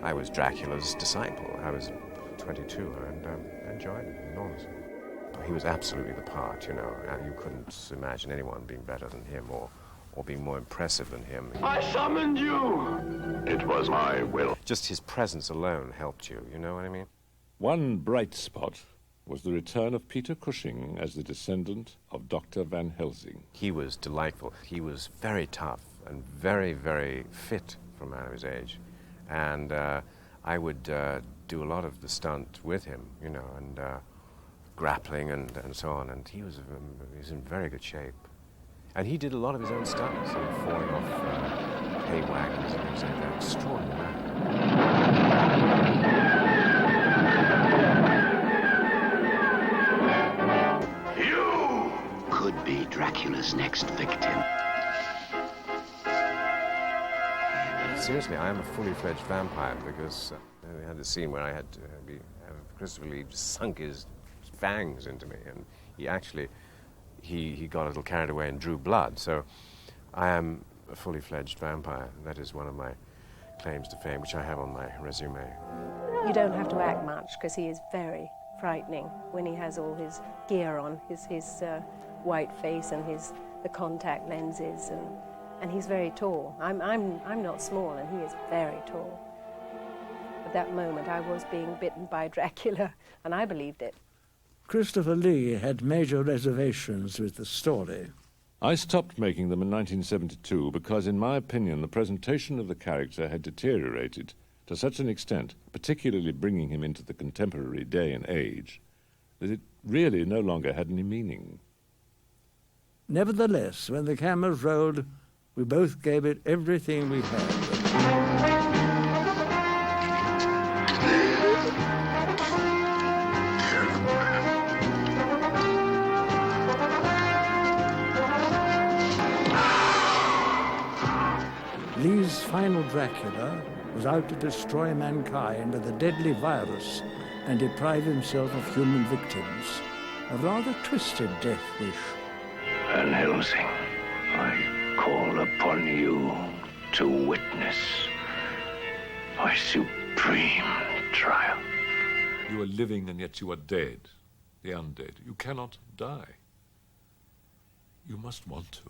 S18: I was Dracula's disciple. I was 22 and enjoyed it enormously. He was absolutely the part, you know. You couldn't imagine anyone being better than him or being more impressive than him.
S20: I summoned you! It was my will.
S18: Just his presence alone helped you, you know what I mean?
S1: One bright spot was the return of Peter Cushing as the descendant of Dr. Van Helsing.
S18: He was delightful. He was very tough and very, very fit for a man of his age. And I would do a lot of the stunt with him, you know, and grappling and so on, and he was in very good shape. And he did a lot of his own stunts, you know, falling off hay wagons and things like that. Extraordinary.
S16: You could be Dracula's next victim.
S18: Seriously, I am a fully fledged vampire because we had the scene where I had to have Christopher Lee sunk his fangs into me, and he actually he got a little carried away and drew blood. So I am a fully fledged vampire. That is one of my claims to fame, which I have on my resume.
S17: You don't have to act much because he is very frightening when he has all his gear on, his white face and the contact lenses, and he's very tall. I'm not small, and he is very tall. At that moment, I was being bitten by Dracula, and I believed it.
S2: Christopher Lee had major reservations with the story.
S1: I stopped making them in 1972 because, in my opinion, the presentation of the character had deteriorated to such an extent, particularly bringing him into the contemporary day and age, that it really no longer had any meaning.
S2: Nevertheless, when the cameras rolled, we both gave it everything we had. Lee's final Dracula was out to destroy mankind with a deadly virus and deprive himself of human victims. A rather twisted death wish.
S20: Van Helsing, I call upon you to witness my supreme trial.
S1: You are living and yet you are dead, the undead. You cannot die. You must want to.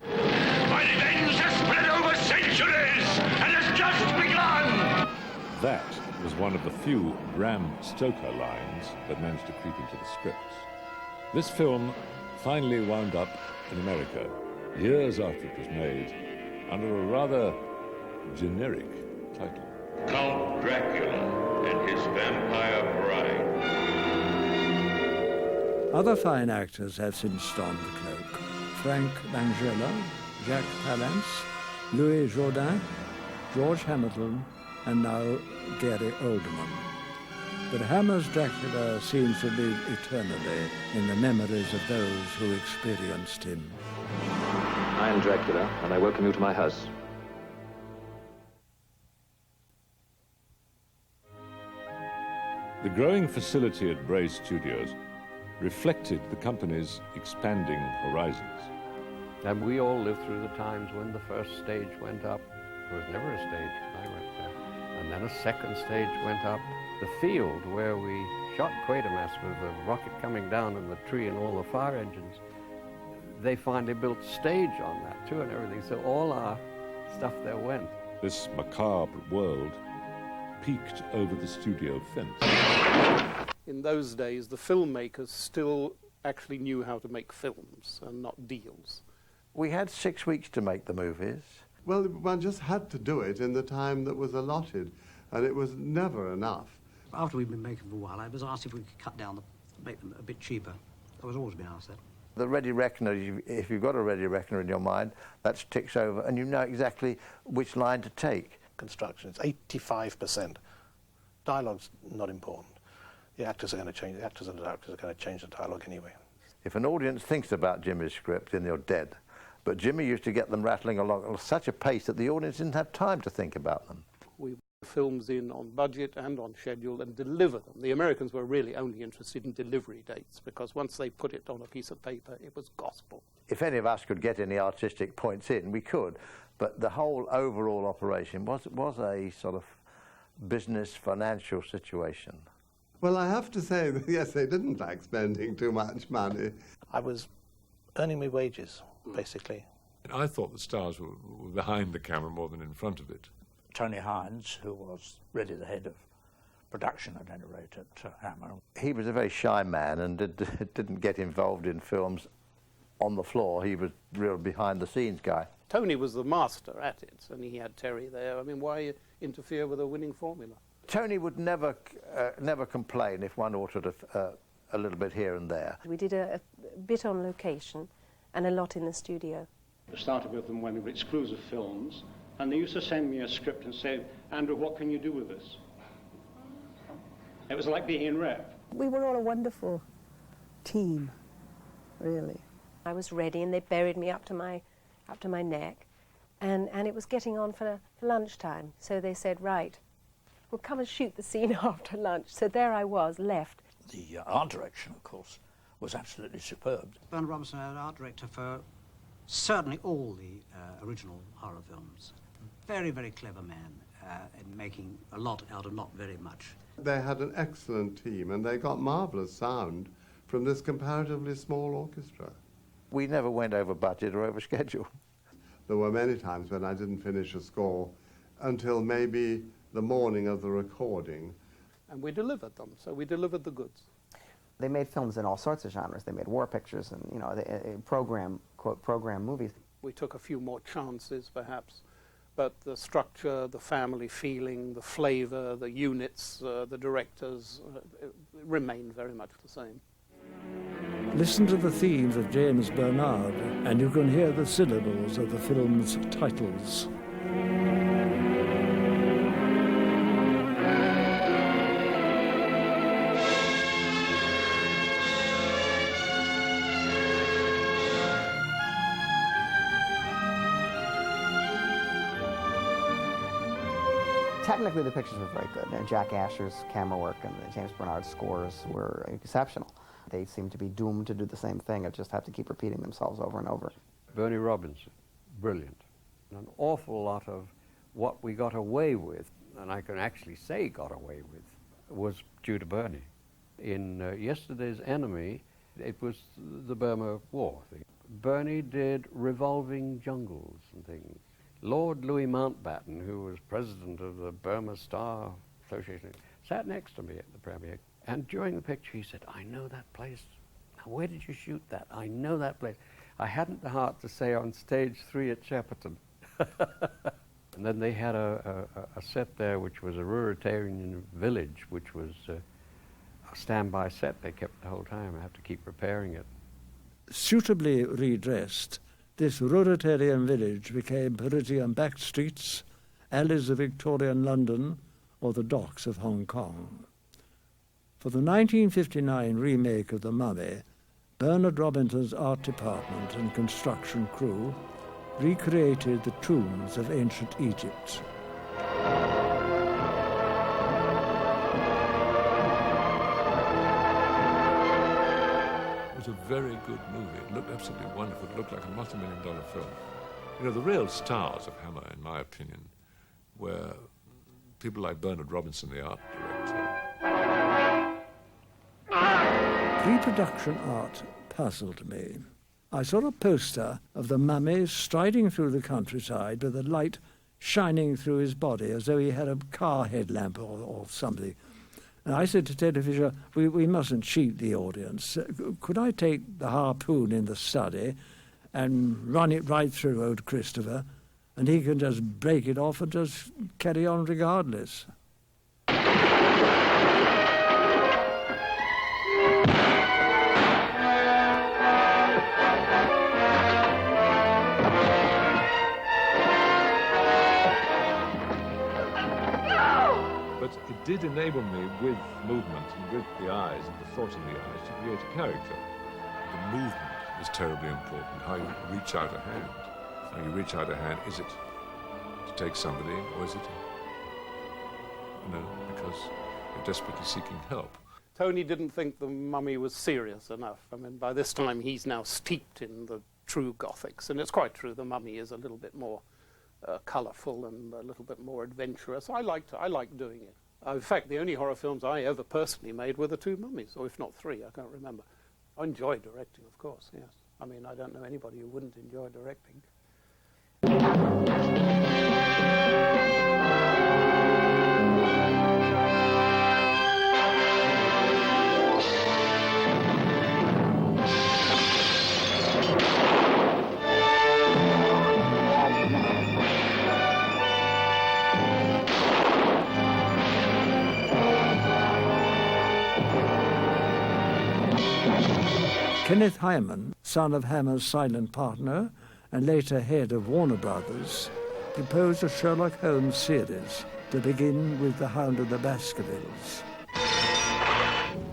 S16: My revenge has spread over centuries and has just begun!
S1: That was one of the few Bram Stoker lines that managed to creep into the scripts. This film finally wound up in America, years after it was made, under a rather generic title.
S16: Count Dracula and his vampire bride.
S2: Other fine actors have since donned the cloak. Frank Langella, Jacques Palance, Louis Jourdain, George Hamilton, and now Gary Oldman. But Hammer's Dracula seems to live eternally in the memories of those who experienced him.
S7: I am Dracula, and I welcome you to my house.
S1: The growing facility at Bray Studios reflected the company's expanding horizons.
S8: And we all lived through the times when the first stage went up. There was never a stage when I went there. And then a second stage went up. The field where we shot Quatermass with the rocket coming down and the tree and all the fire engines, they finally built stage on that too and everything. So all our stuff there went.
S1: This macabre world peeked over the studio fence.
S3: In those days, the filmmakers still actually knew how to make films and not deals.
S6: We had 6 weeks to make the movies.
S10: Well, one just had to do it in the time that was allotted, and it was never enough.
S4: After we'd been making for a while, I was asked if we could cut down, make them a bit cheaper. I was always being asked that.
S6: The Ready Reckoner, if you've got a Ready Reckoner in your mind, that ticks over, and you know exactly which line to take.
S21: Construction, it's 85%. Dialogue's not important. The actors are going to change, the actors and the directors are going to change the dialogue anyway.
S6: If an audience thinks about Jimmy's script, then you're dead. But Jimmy used to get them rattling along at such a pace that the audience didn't have time to think about them.
S3: We put films in on budget and on schedule and deliver them. The Americans were really only interested in delivery dates, because once they put it on a piece of paper, it was gospel.
S6: If any of us could get any artistic points in, we could. But the whole overall operation was a sort of business, financial situation.
S10: Well, I have to say that, yes, they didn't like spending too much money.
S21: I was earning my wages, basically.
S1: I thought the stars were behind the camera more than in front of it.
S5: Tony Hines, who was really the head of production at any rate at Hammer.
S6: He was a very shy man and didn't get involved in films on the floor. He was real behind-the-scenes guy.
S3: Tony was the master at it, and he had Terry there. I mean, why interfere with a winning formula?
S6: Tony would never complain if one altered a little bit here and there.
S17: We did a bit on location and a lot in the studio.
S9: I started with them when they were exclusive films, and they used to send me a script and say, Andrew, what can you do with this? It was like being in rep.
S14: We were all a wonderful team, really.
S17: I was ready, and they buried me up to my neck, and it was getting on for lunchtime. So they said, right, we'll come and shoot the scene after lunch. So there I was, left.
S5: The art direction, of course, was absolutely superb.
S4: Bernard Robinson, our art director for certainly all the original horror films. Very, very clever man in making a lot out of not very much.
S10: They had an excellent team, and they got marvellous sound from this comparatively small orchestra.
S6: We never went over budget or over schedule.
S10: There were many times when I didn't finish a score until maybe the morning of the recording.
S3: And we delivered them, so we delivered the goods.
S11: They made films in all sorts of genres. They made war pictures and, you know, program movies.
S3: We took a few more chances, perhaps, but the structure, the family feeling, the flavor, the units, the directors remained very much the same.
S2: Listen to the themes of James Bernard, and you can hear the syllables of the film's titles.
S11: Technically, the pictures were very good. You know, Jack Asher's camera work and James Bernard's scores were exceptional. They seemed to be doomed to do the same thing and just have to keep repeating themselves over and over.
S8: Bernie Robinson, brilliant. An awful lot of what we got away with, and I can actually say got away with, was due to Bernie. In Yesterday's Enemy, it was the Burma War thing. Bernie did revolving jungles and things. Lord Louis Mountbatten, who was president of the Burma Star Association, sat next to me at the premiere. And during the picture, he said, I know that place. Where did you shoot that? I know that place. I hadn't the heart to say on stage 3 at Shepperton. And then they had a set there which was a Ruritanian village, which was a standby set they kept the whole time. I have to keep repairing it.
S2: Suitably redressed, this Ruritanian village became Parisian back streets, alleys of Victorian London, or the docks of Hong Kong. For the 1959 remake of The Mummy, Bernard Robinson's art department and construction crew recreated the tombs of ancient Egypt.
S1: It was a very good movie. It looked absolutely wonderful. It looked like a multi-million-dollar film. You know, the real stars of Hammer, in my opinion, were people like Bernard Robinson, the art director.
S2: Pre-production art puzzled me. I saw a poster of the mummy striding through the countryside with a light shining through his body as though he had a car headlamp or something. And I said to Teddy Fisher, we mustn't cheat the audience. Could I take the harpoon in the study and run it right through old Christopher, and he can just break it off and just carry on regardless?
S1: It did enable me, with movement and with the eyes and the thought in the eyes, to create a character. The movement is terribly important, how you reach out a hand. How you reach out a hand, is it to take somebody, or is it, because you're desperately seeking help?
S3: Tony didn't think The Mummy was serious enough. I mean, by this time he's now steeped in the true Gothics, and it's quite true, The Mummy is a little bit more colourful and a little bit more adventurous. I liked doing it. In fact, the only horror films I ever personally made were the 2 Mummies, or if not 3, I can't remember. I enjoy directing, of course, yes. I mean, I don't know anybody who wouldn't enjoy directing.
S2: Kenneth Hyman, son of Hammer's silent partner and later head of Warner Brothers, proposed a Sherlock Holmes series to begin with The Hound of the Baskervilles.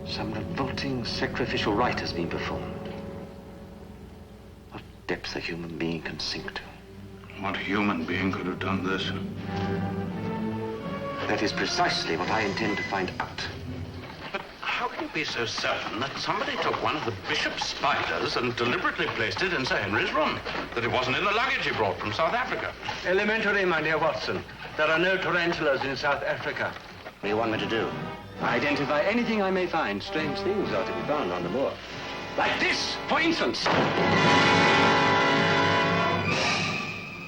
S12: Some revolting sacrificial rite has been performed. What depths a human being can sink to.
S16: What human being could have done this?
S12: That is precisely what I intend to find out.
S16: How can you be so certain that somebody took one of the bishop's spiders and deliberately placed it in Sir Henry's room? That it wasn't in the luggage he brought from South Africa?
S12: Elementary, my dear Watson. There are no tarantulas in South Africa. What do you want me to do? Identify anything I may find. Strange things are to be found on the moor. Like this, for instance.
S1: In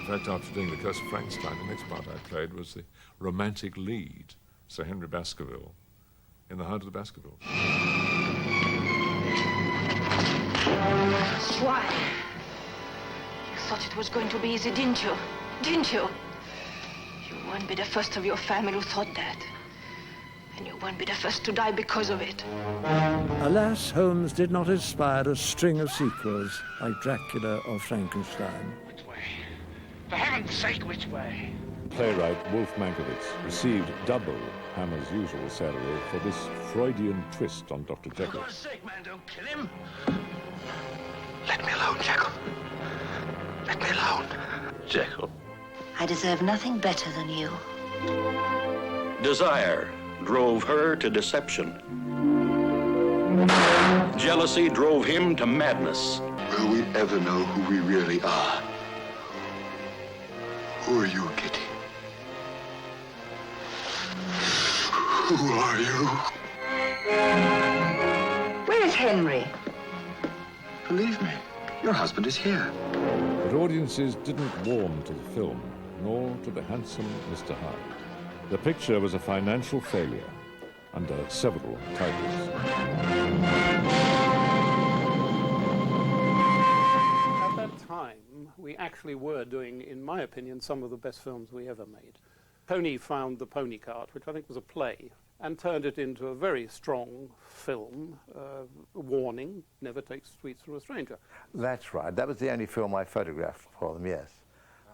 S1: fact, after doing The Curse of Frankenstein, the next part I played was the romantic lead, Sir Henry Baskerville, in The Hound of the Baskervilles.
S15: Swine. You thought it was going to be easy, didn't you? Didn't you? You won't be the first of your family who thought that. And you won't be the first to die because of it.
S2: Alas, Holmes did not inspire a string of sequels like Dracula or Frankenstein.
S16: For heaven's sake, which way?
S1: Playwright Wolf Mankiewicz received double Hammer's usual salary for this Freudian twist on Dr. Jekyll.
S16: For God's sake, man, don't kill him.
S12: Let me alone, Jekyll. Let me alone.
S16: Jekyll.
S15: I deserve nothing better than you.
S22: Desire drove her to deception. Jealousy drove him to madness.
S24: Will we ever know who we really are? Who are you, Kitty? Who are you?
S15: Where's Henry?
S24: Believe me, your husband is here.
S1: But audiences didn't warm to the film, nor to the handsome Mr. Hyde. The picture was a financial failure under several titles.
S3: At that time, we actually were doing, in my opinion, some of the best films we ever made. Tony found The Pony Cart, which I think was a play, and turned it into a very strong film, warning, never take sweets from a stranger.
S6: That's right. That was the only film I photographed for them, yes,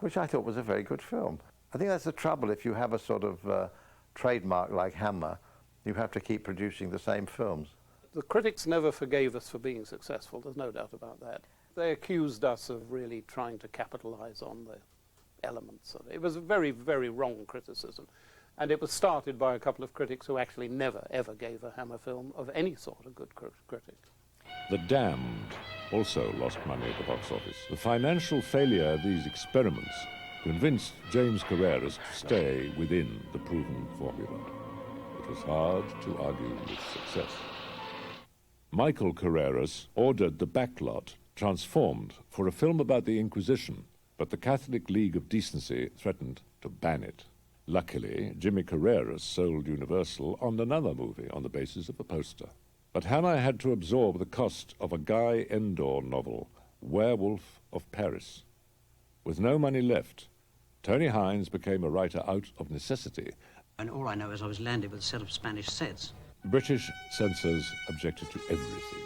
S6: which I thought was a very good film. I think that's the trouble if you have a sort of trademark like Hammer, you have to keep producing the same films.
S3: The critics never forgave us for being successful, there's no doubt about that. They accused us of really trying to capitalize on the elements of it. It was a very, very wrong criticism. And it was started by a couple of critics who actually never, ever gave a Hammer film of any sort a good critic.
S1: The Damned also lost money at the box office. The financial failure of these experiments convinced James Carreras to stay within the proven formula. It was hard to argue with success. Michael Carreras ordered the backlot transformed for a film about the Inquisition, but the Catholic League of Decency threatened to ban it. Luckily, Jimmy Carreras sold Universal on another movie on the basis of a poster. But Hammer had to absorb the cost of a Guy Endore novel, Werewolf of Paris. With no money left, Tony Hines became a writer out of necessity.
S4: And all I know is I was landed with a set of Spanish sets.
S1: British censors objected to everything.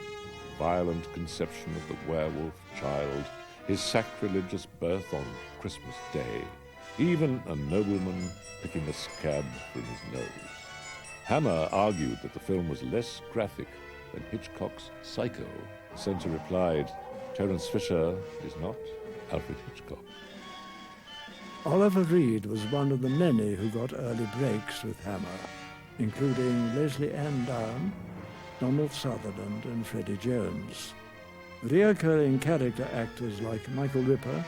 S1: Violent conception of the werewolf child, his sacrilegious birth on Christmas Day, even a nobleman picking a scab from his nose. Hammer argued that the film was less graphic than Hitchcock's Psycho. The censor replied, Terence Fisher is not Alfred Hitchcock.
S2: Oliver Reed was one of the many who got early breaks with Hammer, including Leslie Ann Down, Donald Sutherland and Freddie Jones. Reoccurring character actors like Michael Ripper,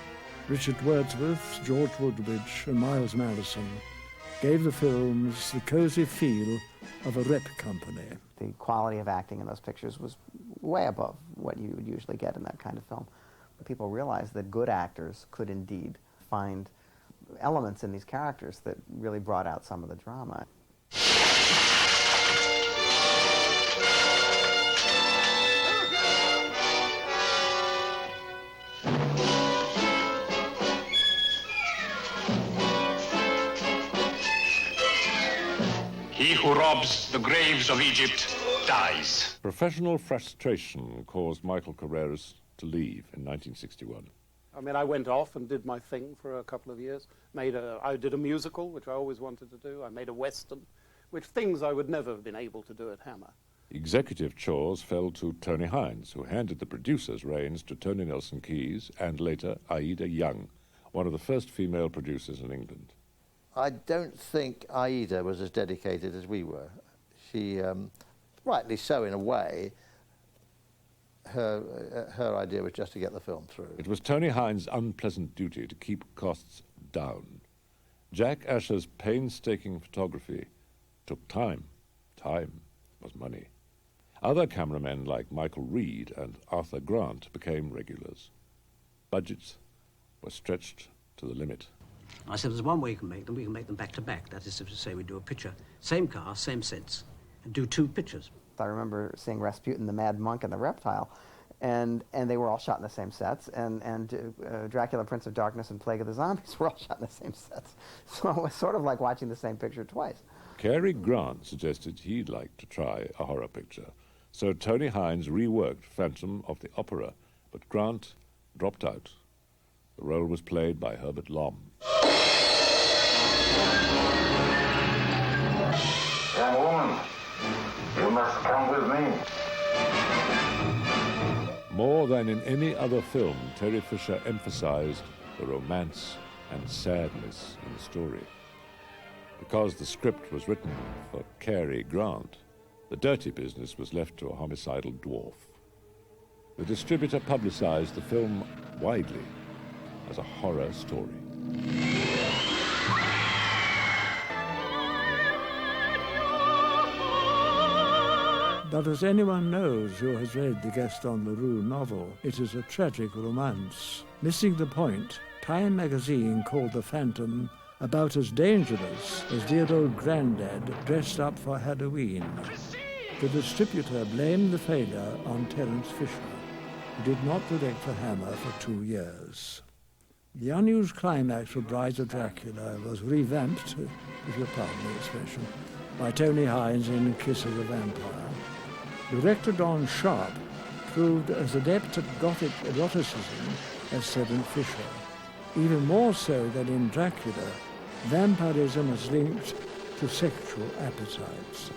S2: Richard Wordsworth, George Woodbridge and Miles Madison gave the films the cosy feel of a rep company.
S11: The quality of acting in those pictures was way above what you would usually get in that kind of film. But people realized that good actors could indeed find elements in these characters that really brought out some of the drama.
S16: He who robs the graves of Egypt
S22: dies.
S1: Professional frustration caused Michael Carreras to leave in 1961.
S3: I mean, I went off and did my thing for a couple of years. I did a musical, which I always wanted to do. I made a Western, which things I would never have been able to do at Hammer.
S1: Executive chores fell to Tony Hines, who handed the producer's reins to Tony Nelson Keyes and later Aida Young, one of the first female producers in England.
S6: I don't think Aida was as dedicated as we were. She, rightly so in a way, her idea was just to get the film through.
S1: It was Tony Hines' unpleasant duty to keep costs down. Jack Asher's painstaking photography took time. Time was money. Other cameramen like Michael Reed and Arthur Grant became regulars. Budgets were stretched to the limit.
S4: I said, there's one way we can make them back to back. That is to say, we do a picture, same car, same sets, and do 2 pictures.
S11: I remember seeing Rasputin, the Mad Monk, and the Reptile, and they were all shot in the same sets, and Dracula, Prince of Darkness, and Plague of the Zombies were all shot in the same sets. So it was sort of like watching the same picture twice.
S1: Cary Grant suggested he'd like to try a horror picture, so Tony Hines reworked Phantom of the Opera, but Grant dropped out. The role was played by Herbert Lom.
S22: Young woman, you must come with me.
S1: More than in any other film, Terry Fisher emphasized the romance and sadness in the story. Because the script was written for Cary Grant, the dirty business was left to a homicidal dwarf. The distributor publicized the film widely as a horror story.
S2: But as anyone knows who has read the Gaston Leroux novel, it is a tragic romance. Missing the point, Time magazine called the Phantom about as dangerous as dear old Grandad dressed up for Halloween. The distributor blamed the failure on Terence Fisher, who did not direct for Hammer for 2 years. The unused climax for Brides of Dracula was revamped, if you'll pardon the expression, by Tony Hines in Kiss of the Vampire. Director Don Sharp proved as adept at Gothic eroticism as Terence Fisher. Even more so than in Dracula, vampirism is linked to sexual appetites.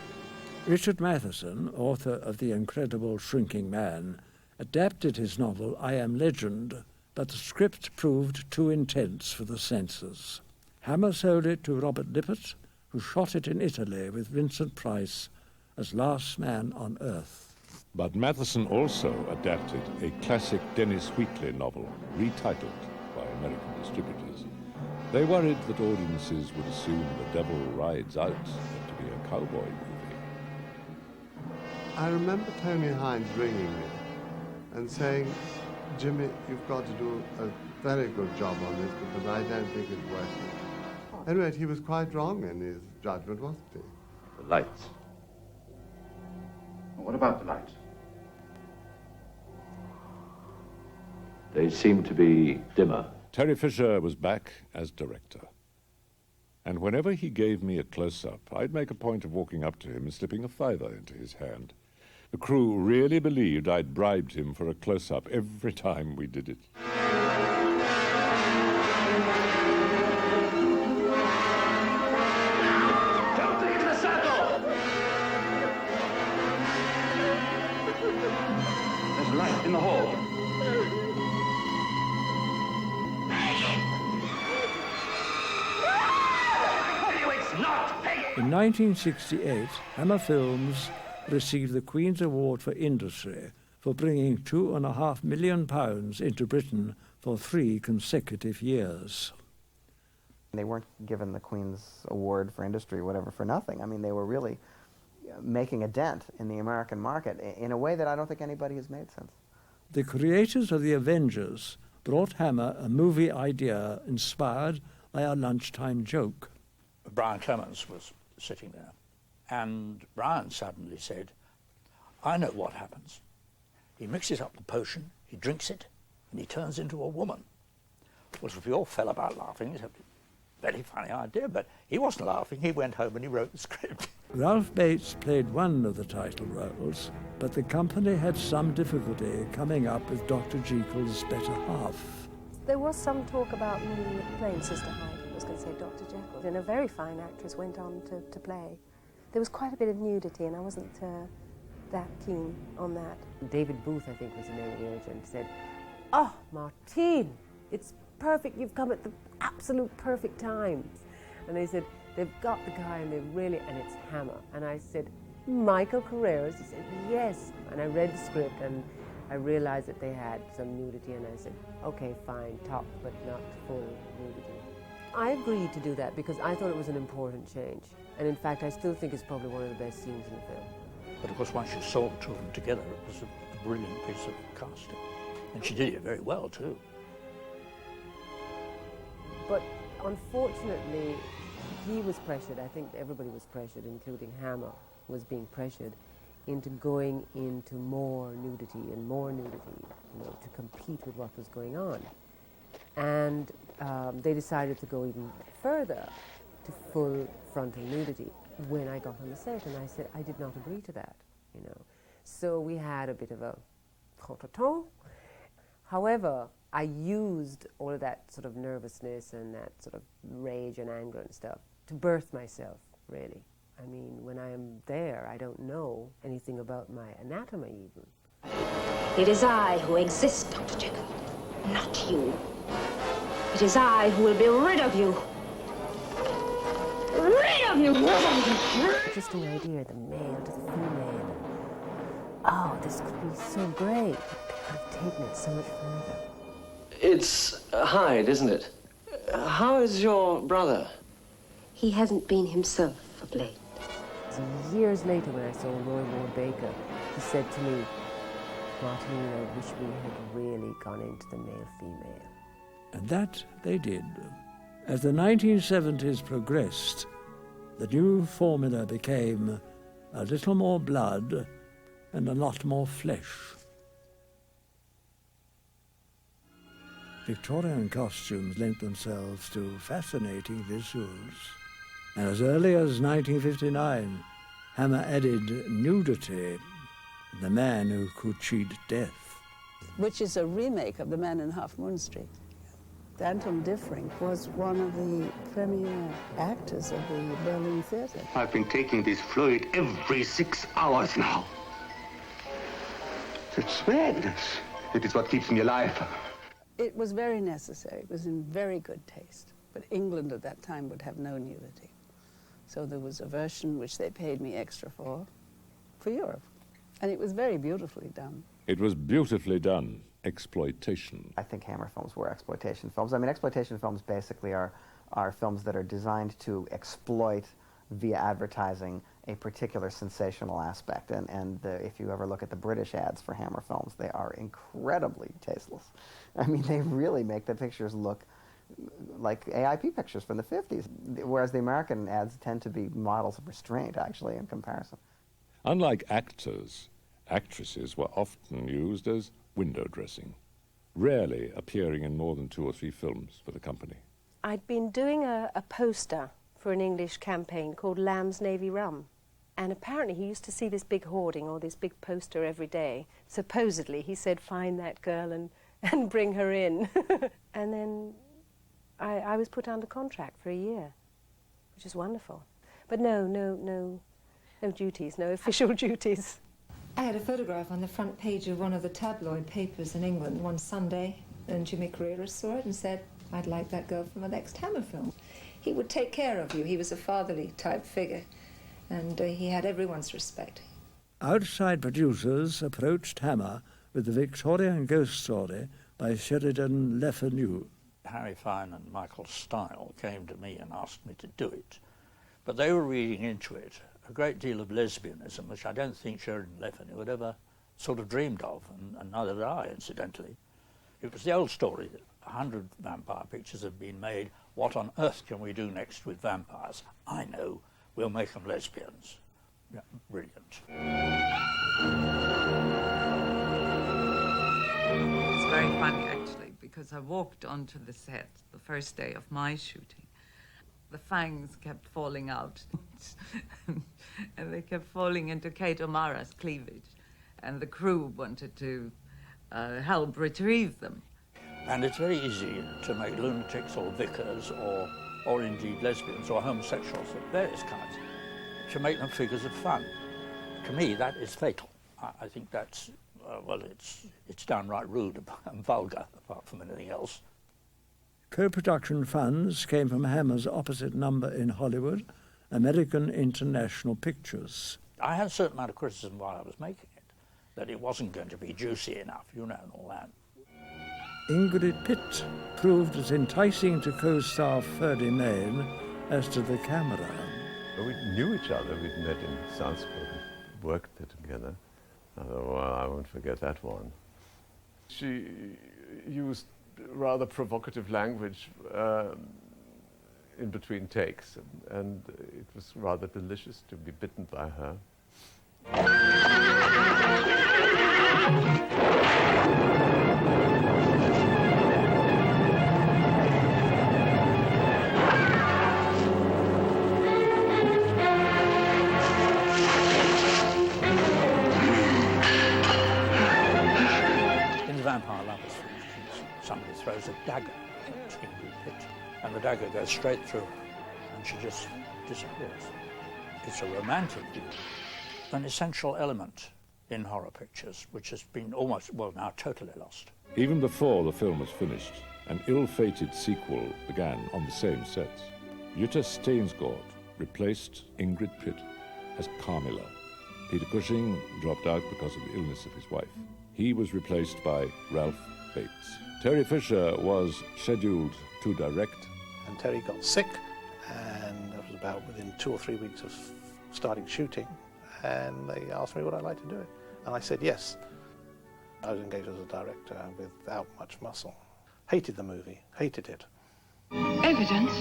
S2: Richard Matheson, author of The Incredible Shrinking Man, adapted his novel I Am Legend, but the script proved too intense for the censors. Hammer sold it to Robert Lippert, who shot it in Italy with Vincent Price as Last Man on Earth.
S1: But Matheson also adapted a classic Dennis Wheatley novel, retitled by American distributors. They worried that audiences would assume The Devil Rides Out to be a cowboy movie.
S10: I remember Tony Hines ringing me and saying, Jimmy, you've got to do a very good job on this because I don't think it's worth it. Anyway, he was quite wrong in his judgment, wasn't he?
S22: The lights. What about the lights?
S7: They seem to be dimmer.
S1: Terry Fisher was back as director. And whenever he gave me a close-up, I'd make a point of walking up to him and slipping a $5 into his hand. The crew really believed I'd bribed him for a close-up every time we did it.
S22: Don't leave the saddle! There's a light in the hall.
S2: In 1968, Hammer Films received the Queen's Award for Industry for bringing £2.5 million into Britain for 3 consecutive years.
S11: They weren't given the Queen's Award for Industry or whatever for nothing. I mean, they were really making a dent in the American market in a way that I don't think anybody has made since.
S2: The creators of The Avengers brought Hammer a movie idea inspired by a lunchtime joke.
S5: Brian Clemens was sitting there, and Brian suddenly said, I know what happens. He mixes up the potion, he drinks it, and he turns into a woman. Well, we all fell about laughing. very funny idea, but he wasn't laughing. He went home and he wrote the script.
S2: Ralph Bates played one of the title roles, but the company had some difficulty coming up with Dr. Jekyll's better half.
S17: There was some talk about me playing Sister Hyde. I was going to say Dr. Jekyll. And a very fine actress went on to play. There was quite a bit of nudity, and I wasn't that keen on that.
S13: David Booth, I think was the name of the agent, said, "Oh, Martine, it's perfect. You've come at the absolute perfect time." And they said, "They've got the guy, and they've really, and it's Hammer." And I said, "Michael Carreras?" He said, "Yes." And I read the script, and I realized that they had some nudity, and I said, "Okay, fine, top, but not full nudity." I agreed to do that because I thought it was an important change. And in fact, I still think it's probably one of the best scenes in the film.
S5: But of course, once you saw the two of them together, it was a brilliant piece of casting. And she did it very well, too.
S13: But unfortunately, he was pressured. I think everybody was pressured, including Hammer was being pressured into going into more nudity, to compete with what was going on. And they decided to go even further to full frontal nudity when I got on the set, and I said I did not agree to that, So we had a bit of a contretemps. However, I used all of that sort of nervousness and that sort of rage and anger and stuff to birth myself, really. I mean, when I am there, I don't know anything about my anatomy even.
S15: It is I who exist, Dr. Jekyll, not you. It is I who will be rid of you. Rid of you!
S13: Interesting idea, the male to the female. Oh, this could be so great. They could have taken it so much further.
S18: It's Hyde, isn't it? How is your brother?
S15: He hasn't been himself of late.
S13: Years later, when I saw Roy Ward Baker, he said to me, "Martine, I wish we had really gone into the male-female."
S2: And that they did. As the 1970s progressed, the new formula became a little more blood and a lot more flesh. Victorian costumes lent themselves to fascinating visuals. And as early as 1959, Hammer added nudity, The Man Who Could Cheat Death.
S14: Which is a remake of The Man in Half Moon Street. Anton Diffring was one of the premier actors of the Berlin Theatre.
S20: I've been taking this fluid every 6 hours now. It's madness. It is what keeps me alive.
S14: It was very necessary. It was in very good taste. But England at that time would have no nudity. So there was a version which they paid me extra for Europe. And it was very beautifully done.
S1: It was beautifully done. Exploitation.
S11: I think Hammer films were exploitation films. I mean, exploitation films basically are films that are designed to exploit via advertising a particular sensational aspect. And if you ever look at the British ads for Hammer films, they are incredibly tasteless. I mean, they really make the pictures look like AIP pictures from the 50s, whereas the American ads tend to be models of restraint, actually, in comparison.
S1: Unlike actors, actresses were often used as window dressing, rarely appearing in more than 2 or 3 films for the company.
S17: I'd been doing a poster for an English campaign called Lamb's Navy Rum. And apparently he used to see this big hoarding or this big poster every day. Supposedly he said, "Find that girl and bring her in." And then I was put under contract for a year, which is wonderful. But no duties, no official duties.
S19: I had a photograph on the front page of one of the tabloid papers in England one Sunday, and Jimmy Carreras saw it and said, "I'd like that girl from the next Hammer film. He would take care of you. He was a fatherly type figure, and he had everyone's respect."
S2: Outside producers approached Hammer with the Victorian Ghost Story by Sheridan Le Fanu.
S5: Harry Fine and Michael Stile came to me and asked me to do it, but they were reading into it a great deal of lesbianism, which I don't think Sheridan Le Fanu had ever sort of dreamed of, and neither did I, incidentally. It was the old story that 100 vampire pictures have been made. What on earth can we do next with vampires? I know, we'll make them lesbians. Yeah, brilliant.
S23: It's very funny, actually, because I walked onto the set the first day of my shooting,
S8: The fangs kept falling out. And they kept falling into Kate O'Mara's cleavage. And the crew wanted to help retrieve them.
S5: And it's very easy to make lunatics or vicars or indeed lesbians or homosexuals of various kinds, to make them figures of fun. To me, that is fatal. I think that's, well, it's downright rude and vulgar, apart from anything else.
S2: Co-production funds came from Hammer's opposite number in Hollywood, American International Pictures.
S5: I had a certain amount of criticism while I was making it, that it wasn't going to be juicy enough, you know, and all that.
S2: Ingrid Pitt proved as enticing to co-star Ferdy Mayne as to the camera.
S10: We knew each other. We'd met in Salzburg, worked there together. I thought, well, I won't forget that one. She used rather provocative language in between takes, and it was rather delicious to be bitten by her.
S5: In The Vampire Lovers, for instance, somebody throws a dagger at Ingrid Pitt, and the dagger goes straight through her, and she just disappears. It's a romantic view, an essential element in horror pictures, which has been almost, well, now totally lost.
S1: Even before the film was finished, an ill-fated sequel began on the same sets. Jutta Steinsgård replaced Ingrid Pitt as Carmilla. Peter Cushing dropped out because of the illness of his wife. He was replaced by Ralph Bates. Terry Fisher was scheduled to direct.
S9: And Terry got sick, and that was about within 2 or 3 weeks of starting shooting, and they asked me would I like to do it. And I said yes. I was engaged as a director without much muscle. Hated the movie, hated it.
S15: Evidence?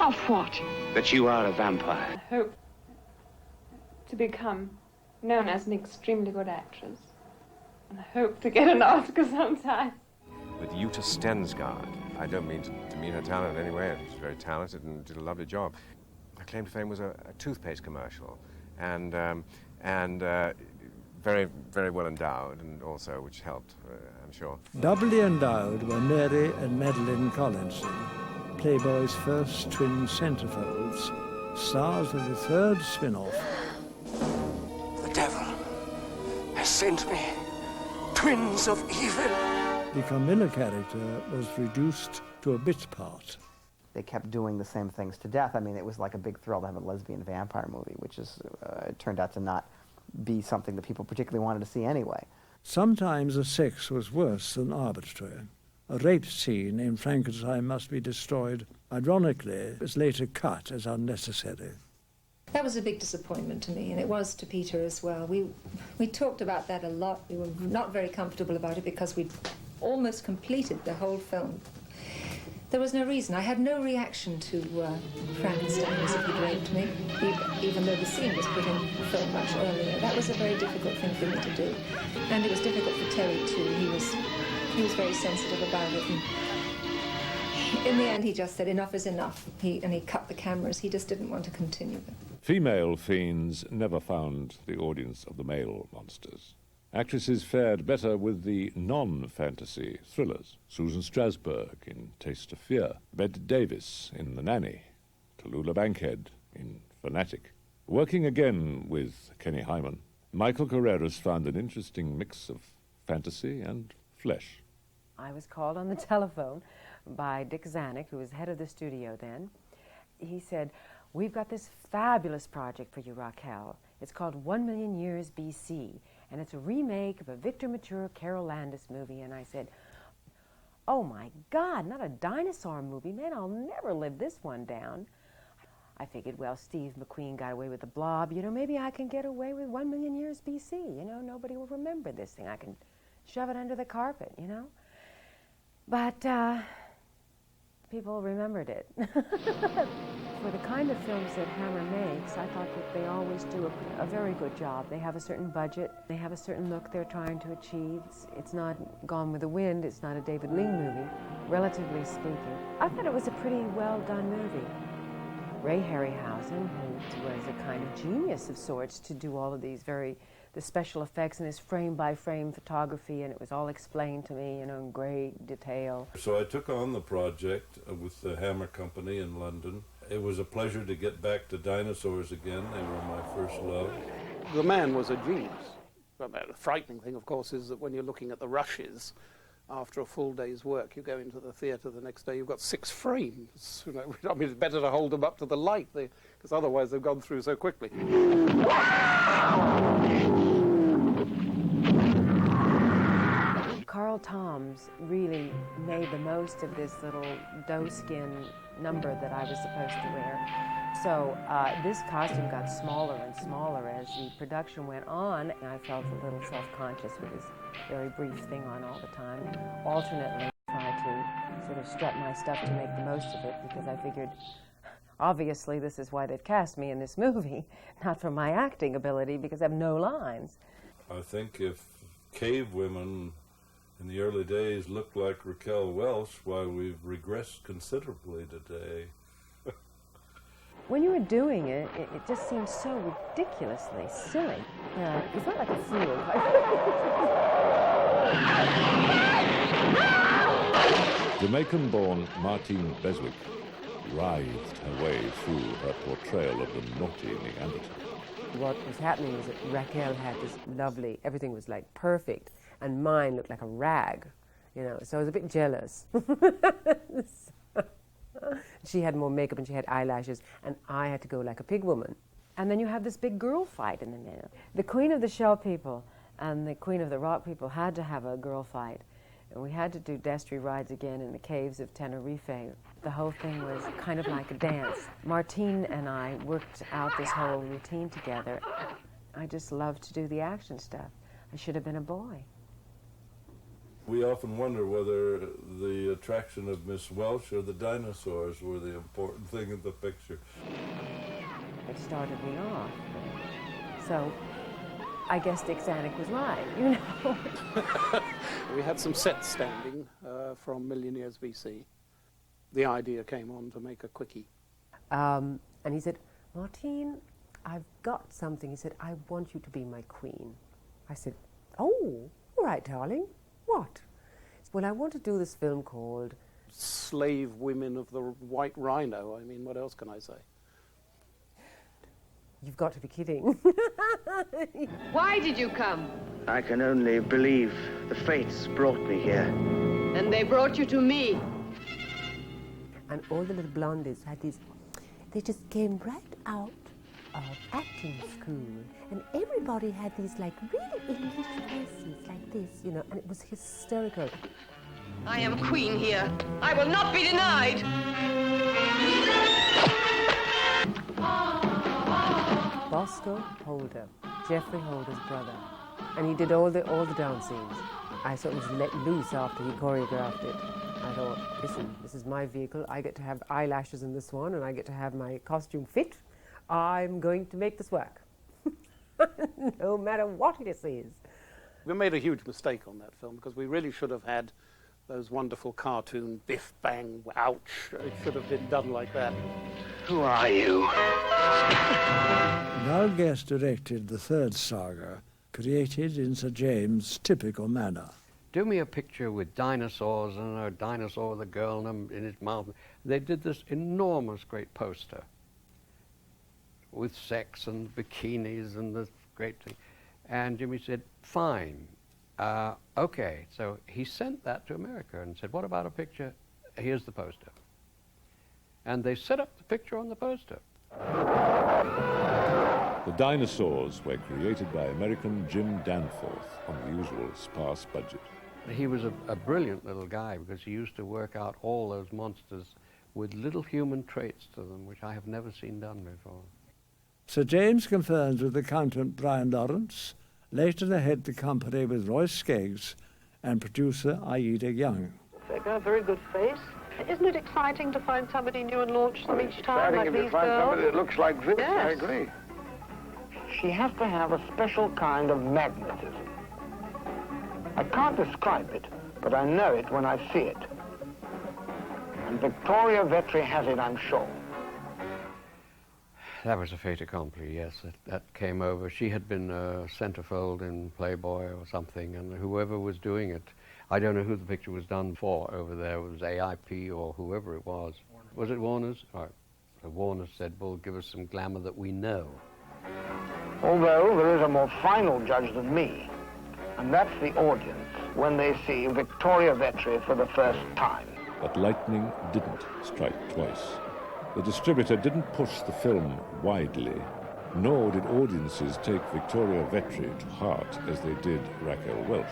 S15: Of what?
S20: That you are a vampire.
S21: I hope to become known as an extremely good actress. And I hope to get an Oscar sometime.
S23: With Jutta Steinsgård, I don't mean to demean her talent in any way. She's very talented and did a lovely job. Her claim to fame was a toothpaste commercial, and very, very well endowed, and also which helped, I'm sure.
S2: Doubly endowed were Mary and Madeline Collinson, Playboy's first twin centerfolds, stars of the third spin-off.
S25: The devil has sent me twins of evil.
S2: The Camilla character was reduced to a bit part.
S11: They kept doing the same things to death. I mean, it was like a big thrill to have a lesbian vampire movie, which is it turned out to not be something that people particularly wanted to see anyway.
S2: Sometimes the sex was worse than arbitrary. A rape scene in Frankenstein Must Be Destroyed, ironically, was later cut as unnecessary.
S19: That was a big disappointment to me, and it was to Peter as well. We talked about that a lot. We were not very comfortable about it because we'd almost completed the whole film. There was no reason. I had no reaction to Frankenstein as if he'd raped me, even though the scene was put in the film much earlier. That was a very difficult thing for me to do. And it was difficult for Terry, too. He was very sensitive about it. And in the end, he just said, enough is enough. And he cut the cameras. He just didn't want to continue them.
S1: Female fiends never found the audience of the male monsters. Actresses fared better with the non-fantasy thrillers. Susan Strasberg in Taste of Fear, Bette Davis in The Nanny, Tallulah Bankhead in Fanatic. Working again with Kenny Hyman, Michael Carreras found an interesting mix of fantasy and flesh.
S26: I was called on the telephone by Dick Zanuck, who was head of the studio then. He said, "We've got this fabulous project for you, Raquel. It's called 1 Million Years BC, and it's a remake of a Victor Mature, Carol Landis movie." And I said, "Oh my God, not a dinosaur movie, man, I'll never live this one down." I figured, well, Steve McQueen got away with The Blob, you know, maybe I can get away with 1 Million Years BC, you know, nobody will remember this thing. I can shove it under the carpet, you know. But people remembered it. For the kind of films that Hammer makes, I thought that they always do a very good job. They have a certain budget, they have a certain look they're trying to achieve. It's not Gone with the Wind, it's not a David Lean movie, relatively speaking. I thought it was a pretty well done movie. Ray Harryhausen, who was a kind of genius of sorts to do all of the special effects and his frame-by-frame photography, and it was all explained to me, in great detail.
S3: So I took on the project with the Hammer Company in London. It was a pleasure to get back to dinosaurs again. They were my first love.
S9: The man was a genius. But the frightening thing, of course, is that when you're looking at the rushes, after a full day's work, you go into the theatre the next day, you've got 6 frames. I mean, it's better to hold them up to the light, because otherwise they've gone through so quickly.
S26: Carl Toms really made the most of this little doe-skin number that I was supposed to wear. So this costume got smaller and smaller as the production went on. I felt a little self-conscious with this very brief thing on all the time. Alternately tried to sort of strut my stuff to make the most of it, because I figured, obviously this is why they've cast me in this movie, not for my acting ability, because I have no lines.
S3: I think if cave women in the early days looked like Raquel Welch, why we've regressed considerably today.
S26: When you were doing it, it just seemed so ridiculously silly. You felt like a fool.
S1: Jamaican-born Martine Beswick writhed her way through her portrayal of the naughty Neanderthal.
S13: What was happening was that Raquel had this lovely, everything was like perfect, and mine looked like a rag, so I was a bit jealous. She had more makeup and she had eyelashes, and I had to go like a pig woman.
S26: And then you have this big girl fight in the middle. The Queen of the Shell people and the Queen of the Rock people had to have a girl fight. And we had to do destry rides again in the caves of Tenerife. The whole thing was kind of like a dance. Martine and I worked out this whole routine together. I just loved to do the action stuff. I should have been a boy.
S3: We often wonder whether the attraction of Miss Welch or the dinosaurs were the important thing in the picture.
S26: It started me off. So I guess Dick Zanuck was right,
S9: We had some sets standing from Million Years BC. The idea came on to make a quickie.
S13: And he said, Martine, I've got something. He said, I want you to be my queen. I said, oh, all right, darling. What? Well, I want to do this film called
S9: Slave Women of the White Rhino. I mean, what else can I say?
S13: You've got to be kidding.
S4: Why did you come?
S6: I can only believe the fates brought me here.
S4: And they brought you to me.
S13: And all the little blondies had these, they just came right out of acting school. And everybody had these like really English faces like this, and it was hysterical.
S4: I am queen here. I will not be denied.
S13: Bosco Holder, Geoffrey Holder's brother. And he did all the dance scenes. I sort of was let loose after he choreographed it. I thought, listen, this is my vehicle. I get to have eyelashes in this one, and I get to have my costume fit. I'm going to make this work. No matter what it is.
S9: We made a huge mistake on that film, because we really should have had those wonderful cartoon biff, bang, ouch. It should have been done like that.
S6: Who are you?
S2: Now Guest directed the third saga, created in Sir James' typical manner.
S12: Do me a picture with dinosaurs and a dinosaur with a girl in his mouth. They did this enormous great poster with sex and bikinis and this great thing. And Jimmy said, fine, okay. So he sent that to America and said, what about a picture? Here's the poster. And they set up the picture on the poster.
S1: The dinosaurs were created by American Jim Danforth on the usual sparse budget.
S12: He was a brilliant little guy, because he used to work out all those monsters with little human traits to them, which I have never seen done before.
S2: Sir James confirms with accountant Brian Lawrence, later to head the company with Roy Skeggs and producer Aida Young.
S16: They got a very good face,
S7: Isn't it exciting to find somebody new and launch them each time, like these
S14: find
S7: girls?
S14: somebody that looks like this,
S7: Yes.
S14: I agree. She has to have a special kind of magnetism. I can't describe it, but I know it when I see it. And Victoria Vetri has it, I'm sure.
S12: That was a fait accompli, yes. That came over. She had been a centerfold in Playboy or something, and whoever was doing it, I don't know who the picture was done for over there. It was AIP or whoever it was. Was it Warner's? All right. So Warner said, well, give us some glamour that we know.
S14: Although there is a more final judge than me, and that's the audience when they see Victoria Vetri for the first time.
S1: But lightning didn't strike twice. The distributor didn't push the film widely, nor did audiences take Victoria Vetri to heart as they did Raquel Welch.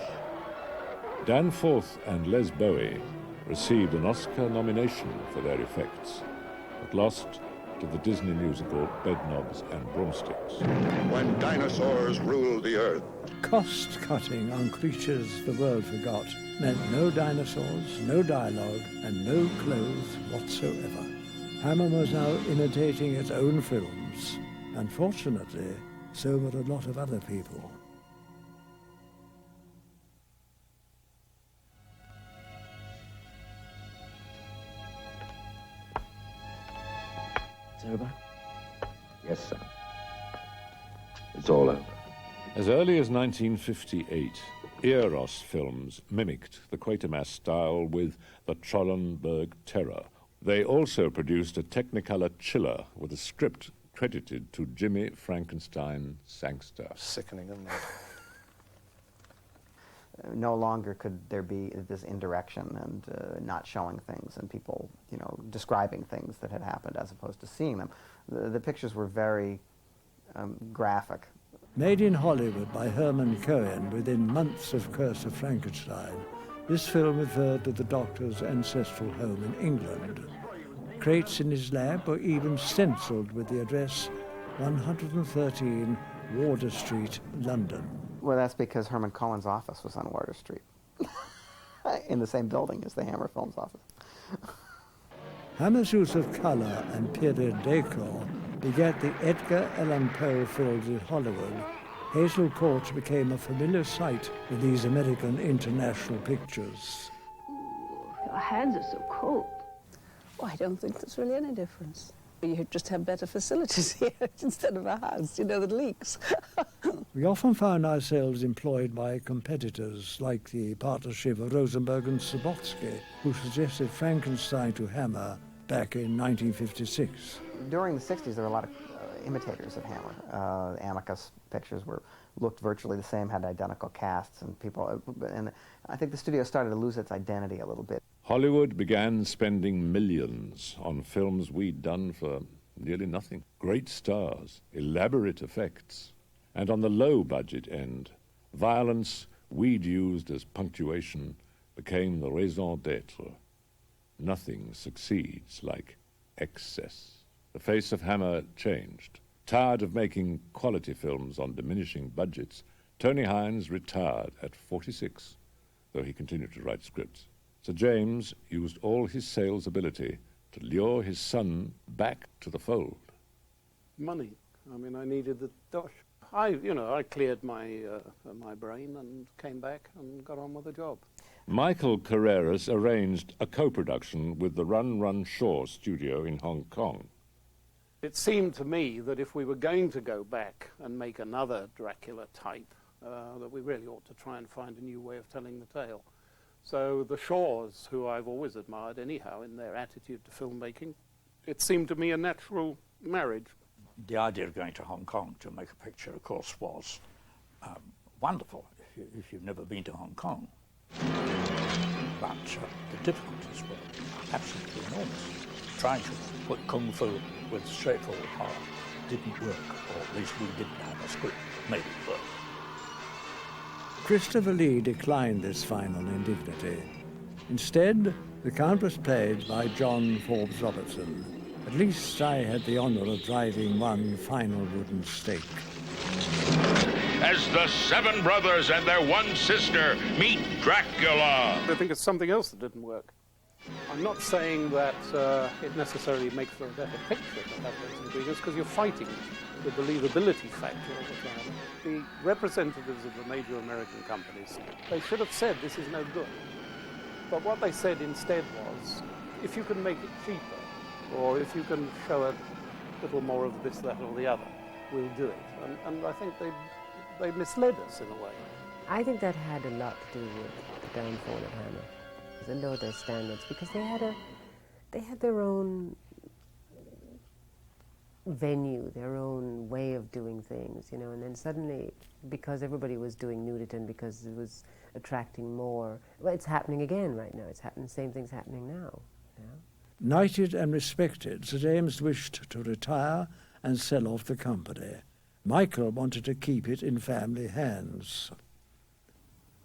S1: Dan Forth and Les Bowie received an Oscar nomination for their effects, but lost to the Disney musical Bedknobs and Broomsticks.
S16: When dinosaurs ruled the earth.
S2: Cost-cutting on creatures the world forgot meant no dinosaurs, no dialogue, and no clothes whatsoever. Hammer was now imitating its own films. Unfortunately, so were a lot of other people.
S20: It's over? Yes, sir. It's all over.
S1: As early as 1958, Eros films mimicked the Quatermass style with the Trollenberg Terror. They also produced a Technicolor chiller with a script credited to Jimmy Frankenstein Sangster.
S9: Sickening, isn't it?
S11: No longer could there be this indirection and not showing things and people, you know, describing things that had happened as opposed to seeing them. The pictures were very graphic.
S2: Made in Hollywood by Herman Cohen within months of Curse of Frankenstein, this film referred to the doctor's ancestral home in England. Crates in his lab were even stenciled with the address 113 Wardour Street, London.
S11: Well, that's because Herman Cohen's office was on Wardour Street, in the same building as the Hammer Films office.
S2: Hammer's use of colour and period decor begat the Edgar Allan Poe films in Hollywood. Hazel Court became a familiar sight in these American international pictures.
S18: Your hands are so cold. Oh, I don't think there's really any difference. You just have better facilities here instead of a house, you know, that leaks.
S2: We often found ourselves employed by competitors like the partnership of Rosenberg and Subotsky, who suggested Frankenstein to Hammer back in 1956.
S11: During the 60s, there were a lot of imitators of Hammer. Amicus pictures looked virtually the same, had identical casts, and I think the studio started to lose its identity a little bit.
S1: Hollywood began spending millions on films we'd done for nearly nothing. Great stars, elaborate effects, and on the low-budget end, violence we'd used as punctuation became the raison d'etre. Nothing succeeds like excess. The face of Hammer changed. Tired of making quality films on diminishing budgets, Tony Hines retired at 46, though he continued to write scripts. Sir James used all his sales ability to lure his son back to the fold.
S22: Money. I mean, I needed the dosh. I cleared my brain and came back and got on with the job.
S1: Michael Carreras arranged a co-production with the Run Shaw studio in Hong Kong.
S22: It seemed to me that if we were going to go back and make another Dracula type, that we really ought to try and find a new way of telling the tale. So the Shaws, who I've always admired anyhow in their attitude to filmmaking, it seemed to me a natural marriage.
S5: The idea of going to Hong Kong to make a picture, of course, was wonderful if you've never been to Hong Kong. But the difficulties were absolutely enormous. Trying to put Kung Fu with straightforward horror didn't work, or at least we didn't have a script made it work.
S2: Christopher Lee declined this final indignity. Instead, the Count was played by John Forbes Robertson. At least I had the honor of driving one final wooden stake.
S24: As the seven brothers and their one sister meet Dracula.
S22: I think it's something else that didn't work. I'm not saying that it necessarily makes for a better picture to have those ingredients, because you're fighting the believability factor all the time. The representatives of the major American companies, they should have said this is no good. But what they said instead was, if you can make it cheaper, or if you can show a little more of this, that, or the other, we'll do it. And I think they misled us in a way.
S13: I think that had a lot to do with the downfall of Hammer. They lowered their standards because they had their own venue, their own way of doing things, you know, and then suddenly, because everybody was doing nudity and because it was attracting more, well, it's happening again right now. It's happening, same thing's happening now. You know?
S2: Knighted and respected, Sir James wished to retire and sell off the company. Michael wanted to keep it in family hands.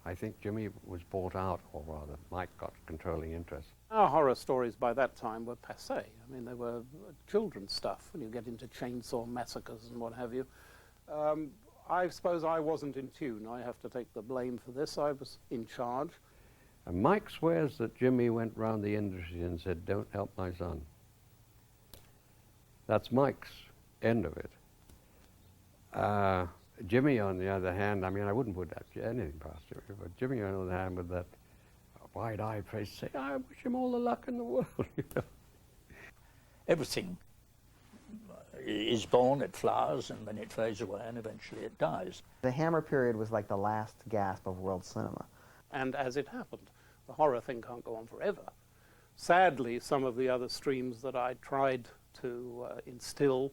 S12: I think Jimmy was bought out, or rather, Mike got controlling interest.
S22: Our horror stories by that time were passé. I mean, they were children's stuff when you get into chainsaw massacres and what have you. I suppose I wasn't in tune. I have to take the blame for this. I was in charge.
S12: And Mike swears that Jimmy went round the industry and said, "Don't help my son." That's Mike's end of it. Jimmy, on the other hand, I mean, I wouldn't put anything past Jimmy, but Jimmy, on the other hand, with that wide-eyed face, say, "I wish him all the luck in the world." You know?
S5: Everything is born, it flowers, and then it fades away, and eventually it dies.
S11: The Hammer period was like the last gasp of world cinema.
S22: And as it happened, the horror thing can't go on forever. Sadly, some of the other streams that I tried to instill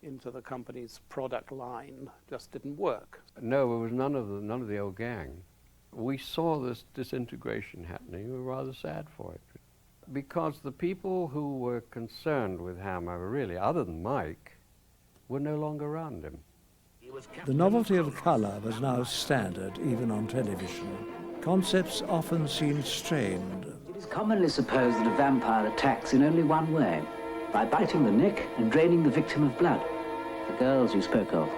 S22: into the company's product line just didn't work.
S12: No, it was none of the old gang. We saw this disintegration happening. We were rather sad for it, because the people who were concerned with Hammer, really, other than Mike, were no longer around him.
S2: The novelty of colour was now standard, even on television. Concepts often seemed strained.
S8: It is commonly supposed that a vampire attacks in only one way, by biting the neck and draining the victim of blood. The girls you spoke of,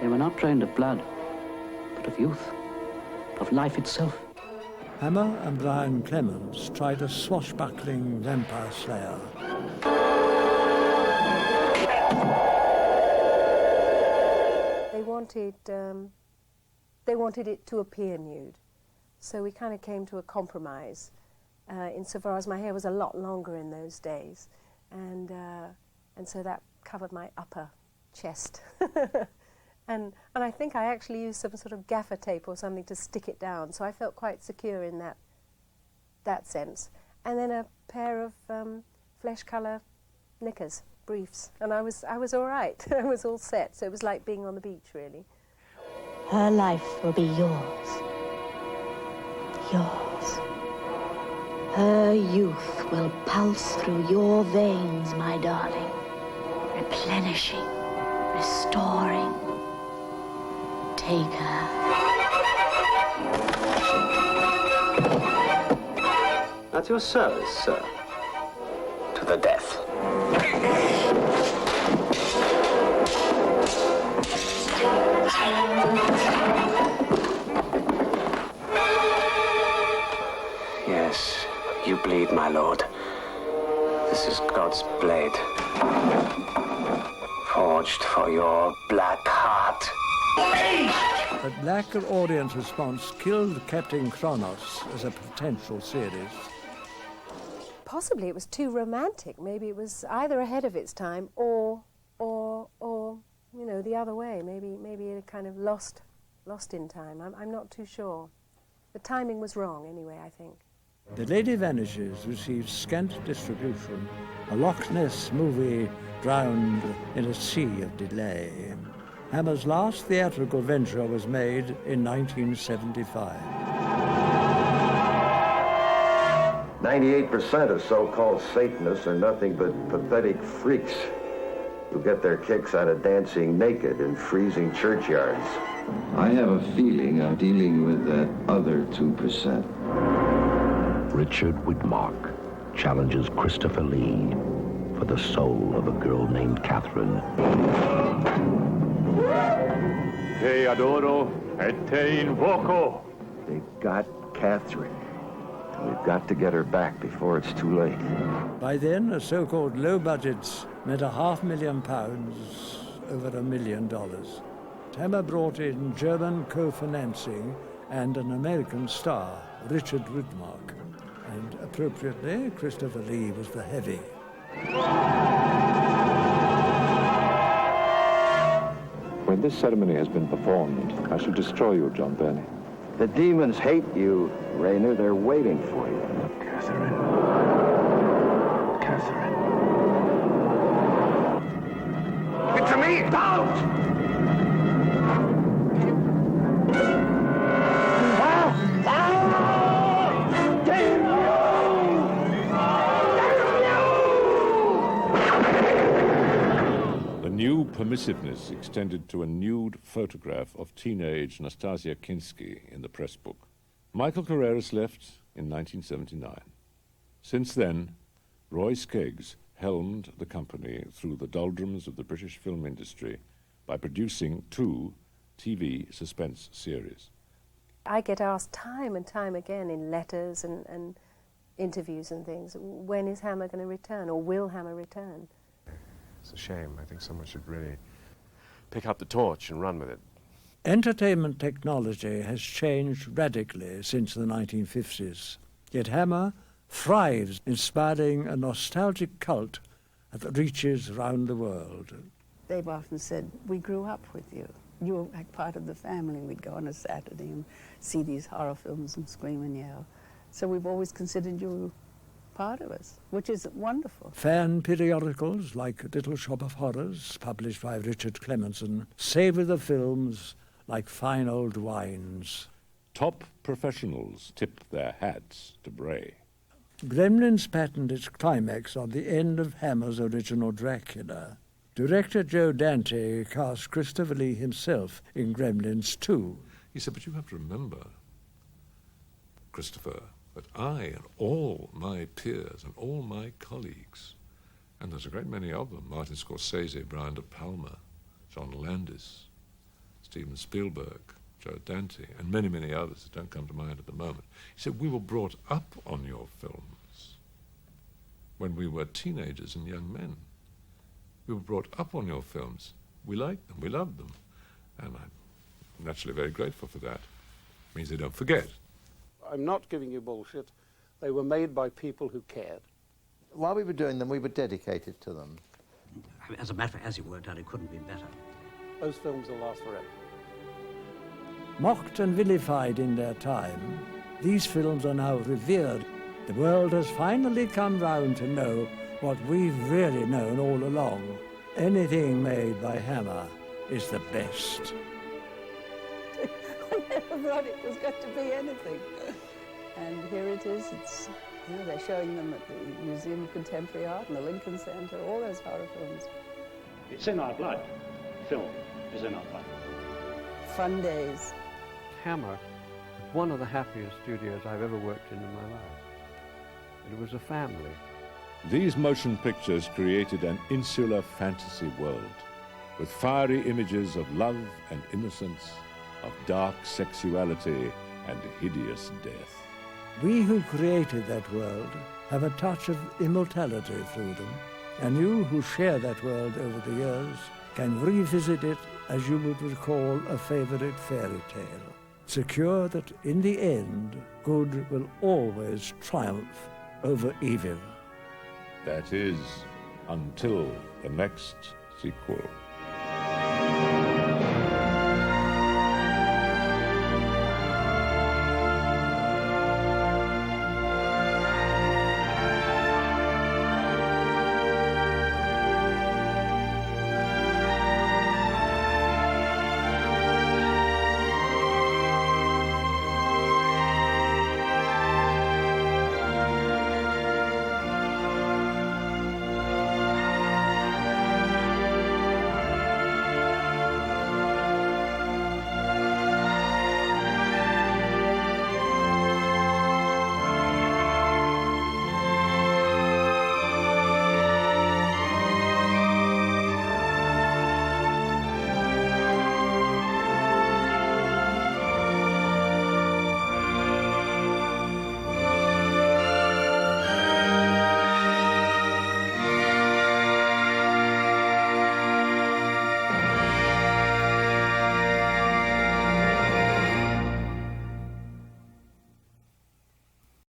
S8: they were not drained of blood, but of youth, of life itself.
S2: Hammer and Brian Clemens tried a swashbuckling vampire slayer.
S10: They wanted it to appear nude, so we kind of came to a compromise, insofar as my hair was a lot longer in those days, and so that covered my upper chest. And I think I actually used some sort of gaffer tape or something to stick it down, so I felt quite secure in that sense. And then a pair of flesh colour knickers, briefs, and I was all right. I was all set, so it was like being on the beach, really.
S15: Her life will be yours. Yours. Her youth will pulse through your veins, my darling, replenishing, restoring. Take her.
S20: At your service, sir. To the death. Yes, you bleed, my lord. This is God's blade. Forged for your black heart.
S2: But lack of audience response killed Captain Kronos as a potential series.
S10: Possibly it was too romantic. Maybe it was either ahead of its time or you know, the other way. Maybe it kind of lost in time. I'm not too sure. The timing was wrong anyway, I think.
S2: The Lady Vanishes received scant distribution. A Loch Ness movie drowned in a sea of delay. Hammer's last theatrical venture was made in 1975.
S17: 98% of so-called Satanists are nothing but pathetic freaks who get their kicks out of dancing naked in freezing churchyards.
S21: I have a feeling I'm dealing with that other 2%.
S23: Richard Widmark challenges Christopher Lee for the soul of a girl named Catherine.
S17: Te adoro et te invoco. They've got Catherine. We've got to get her back before it's too late.
S2: By then, a so-called low budgets meant £500,000 over $1 million. Hammer brought in German co-financing and an American star, Richard Widmark. And appropriately, Christopher Lee was the heavy.
S3: When this ceremony has been performed, I shall destroy you, John Burney.
S17: The demons hate you, Rayner. They're waiting for you.
S21: Catherine. Catherine.
S14: It's me! Don't!
S1: The new permissiveness extended to a nude photograph of teenage Nastasia Kinski in the press book. Michael Carreras left in 1979. Since then, Roy Skeggs helmed the company through the doldrums of the British film industry by producing 2 TV suspense series.
S10: I get asked time and time again in letters and interviews and things, when is Hammer going to return, or will Hammer return?
S4: It's a shame. I think someone should really pick up the torch and run with it.
S2: Entertainment technology has changed radically since the 1950s, yet Hammer thrives, inspiring a nostalgic cult that reaches around the world.
S18: They've often said, we grew up with you. You were like part of the family. We'd go on a Saturday and see these horror films and scream and yell. So we've always considered you part of us, which is wonderful.
S2: Fan periodicals like Little Shop of Horrors, published by Richard Clemenson, savour the films like fine old wines.
S1: Top professionals tip their hats to Bray.
S2: Gremlins patterned its climax on the end of Hammer's original Dracula. Director Joe Dante cast Christopher Lee himself in Gremlins 2.
S1: He said, but you have to remember, Christopher, that I and all my peers and all my colleagues, and there's a great many of them, Martin Scorsese, Brian De Palma, John Landis, Steven Spielberg, Joe Dante, and many, many others that don't come to mind at the moment. He said, we were brought up on your films when we were teenagers and young men. We were brought up on your films. We liked them, we loved them. And I'm naturally very grateful for that. It means they don't forget.
S22: I'm not giving you bullshit. They were made by people who cared.
S6: While we were doing them, we were dedicated to them.
S19: I mean, as a matter of fact, as it worked out, it couldn't be better.
S22: Those films will last forever.
S2: Mocked and vilified in their time, these films are now revered. The world has finally come round to know what we've really known all along. Anything made by Hammer is the best.
S18: I never thought it was going to be anything. And here it is. It's, you know, they're showing them at the Museum of Contemporary Art and the Lincoln Center, all those horror films.
S25: It's in our blood. Film is in our blood.
S18: Fun days.
S12: Hammer was one of the happiest studios I've ever worked in my life. It was a family.
S1: These motion pictures created an insular fantasy world with fiery images of love and innocence, of dark sexuality and hideous death.
S2: We who created that world have a touch of immortality through them, and you who share that world over the years can revisit it as you would recall a favorite fairy tale, secure that in the end, good will always triumph over evil.
S1: That is, until the next sequel.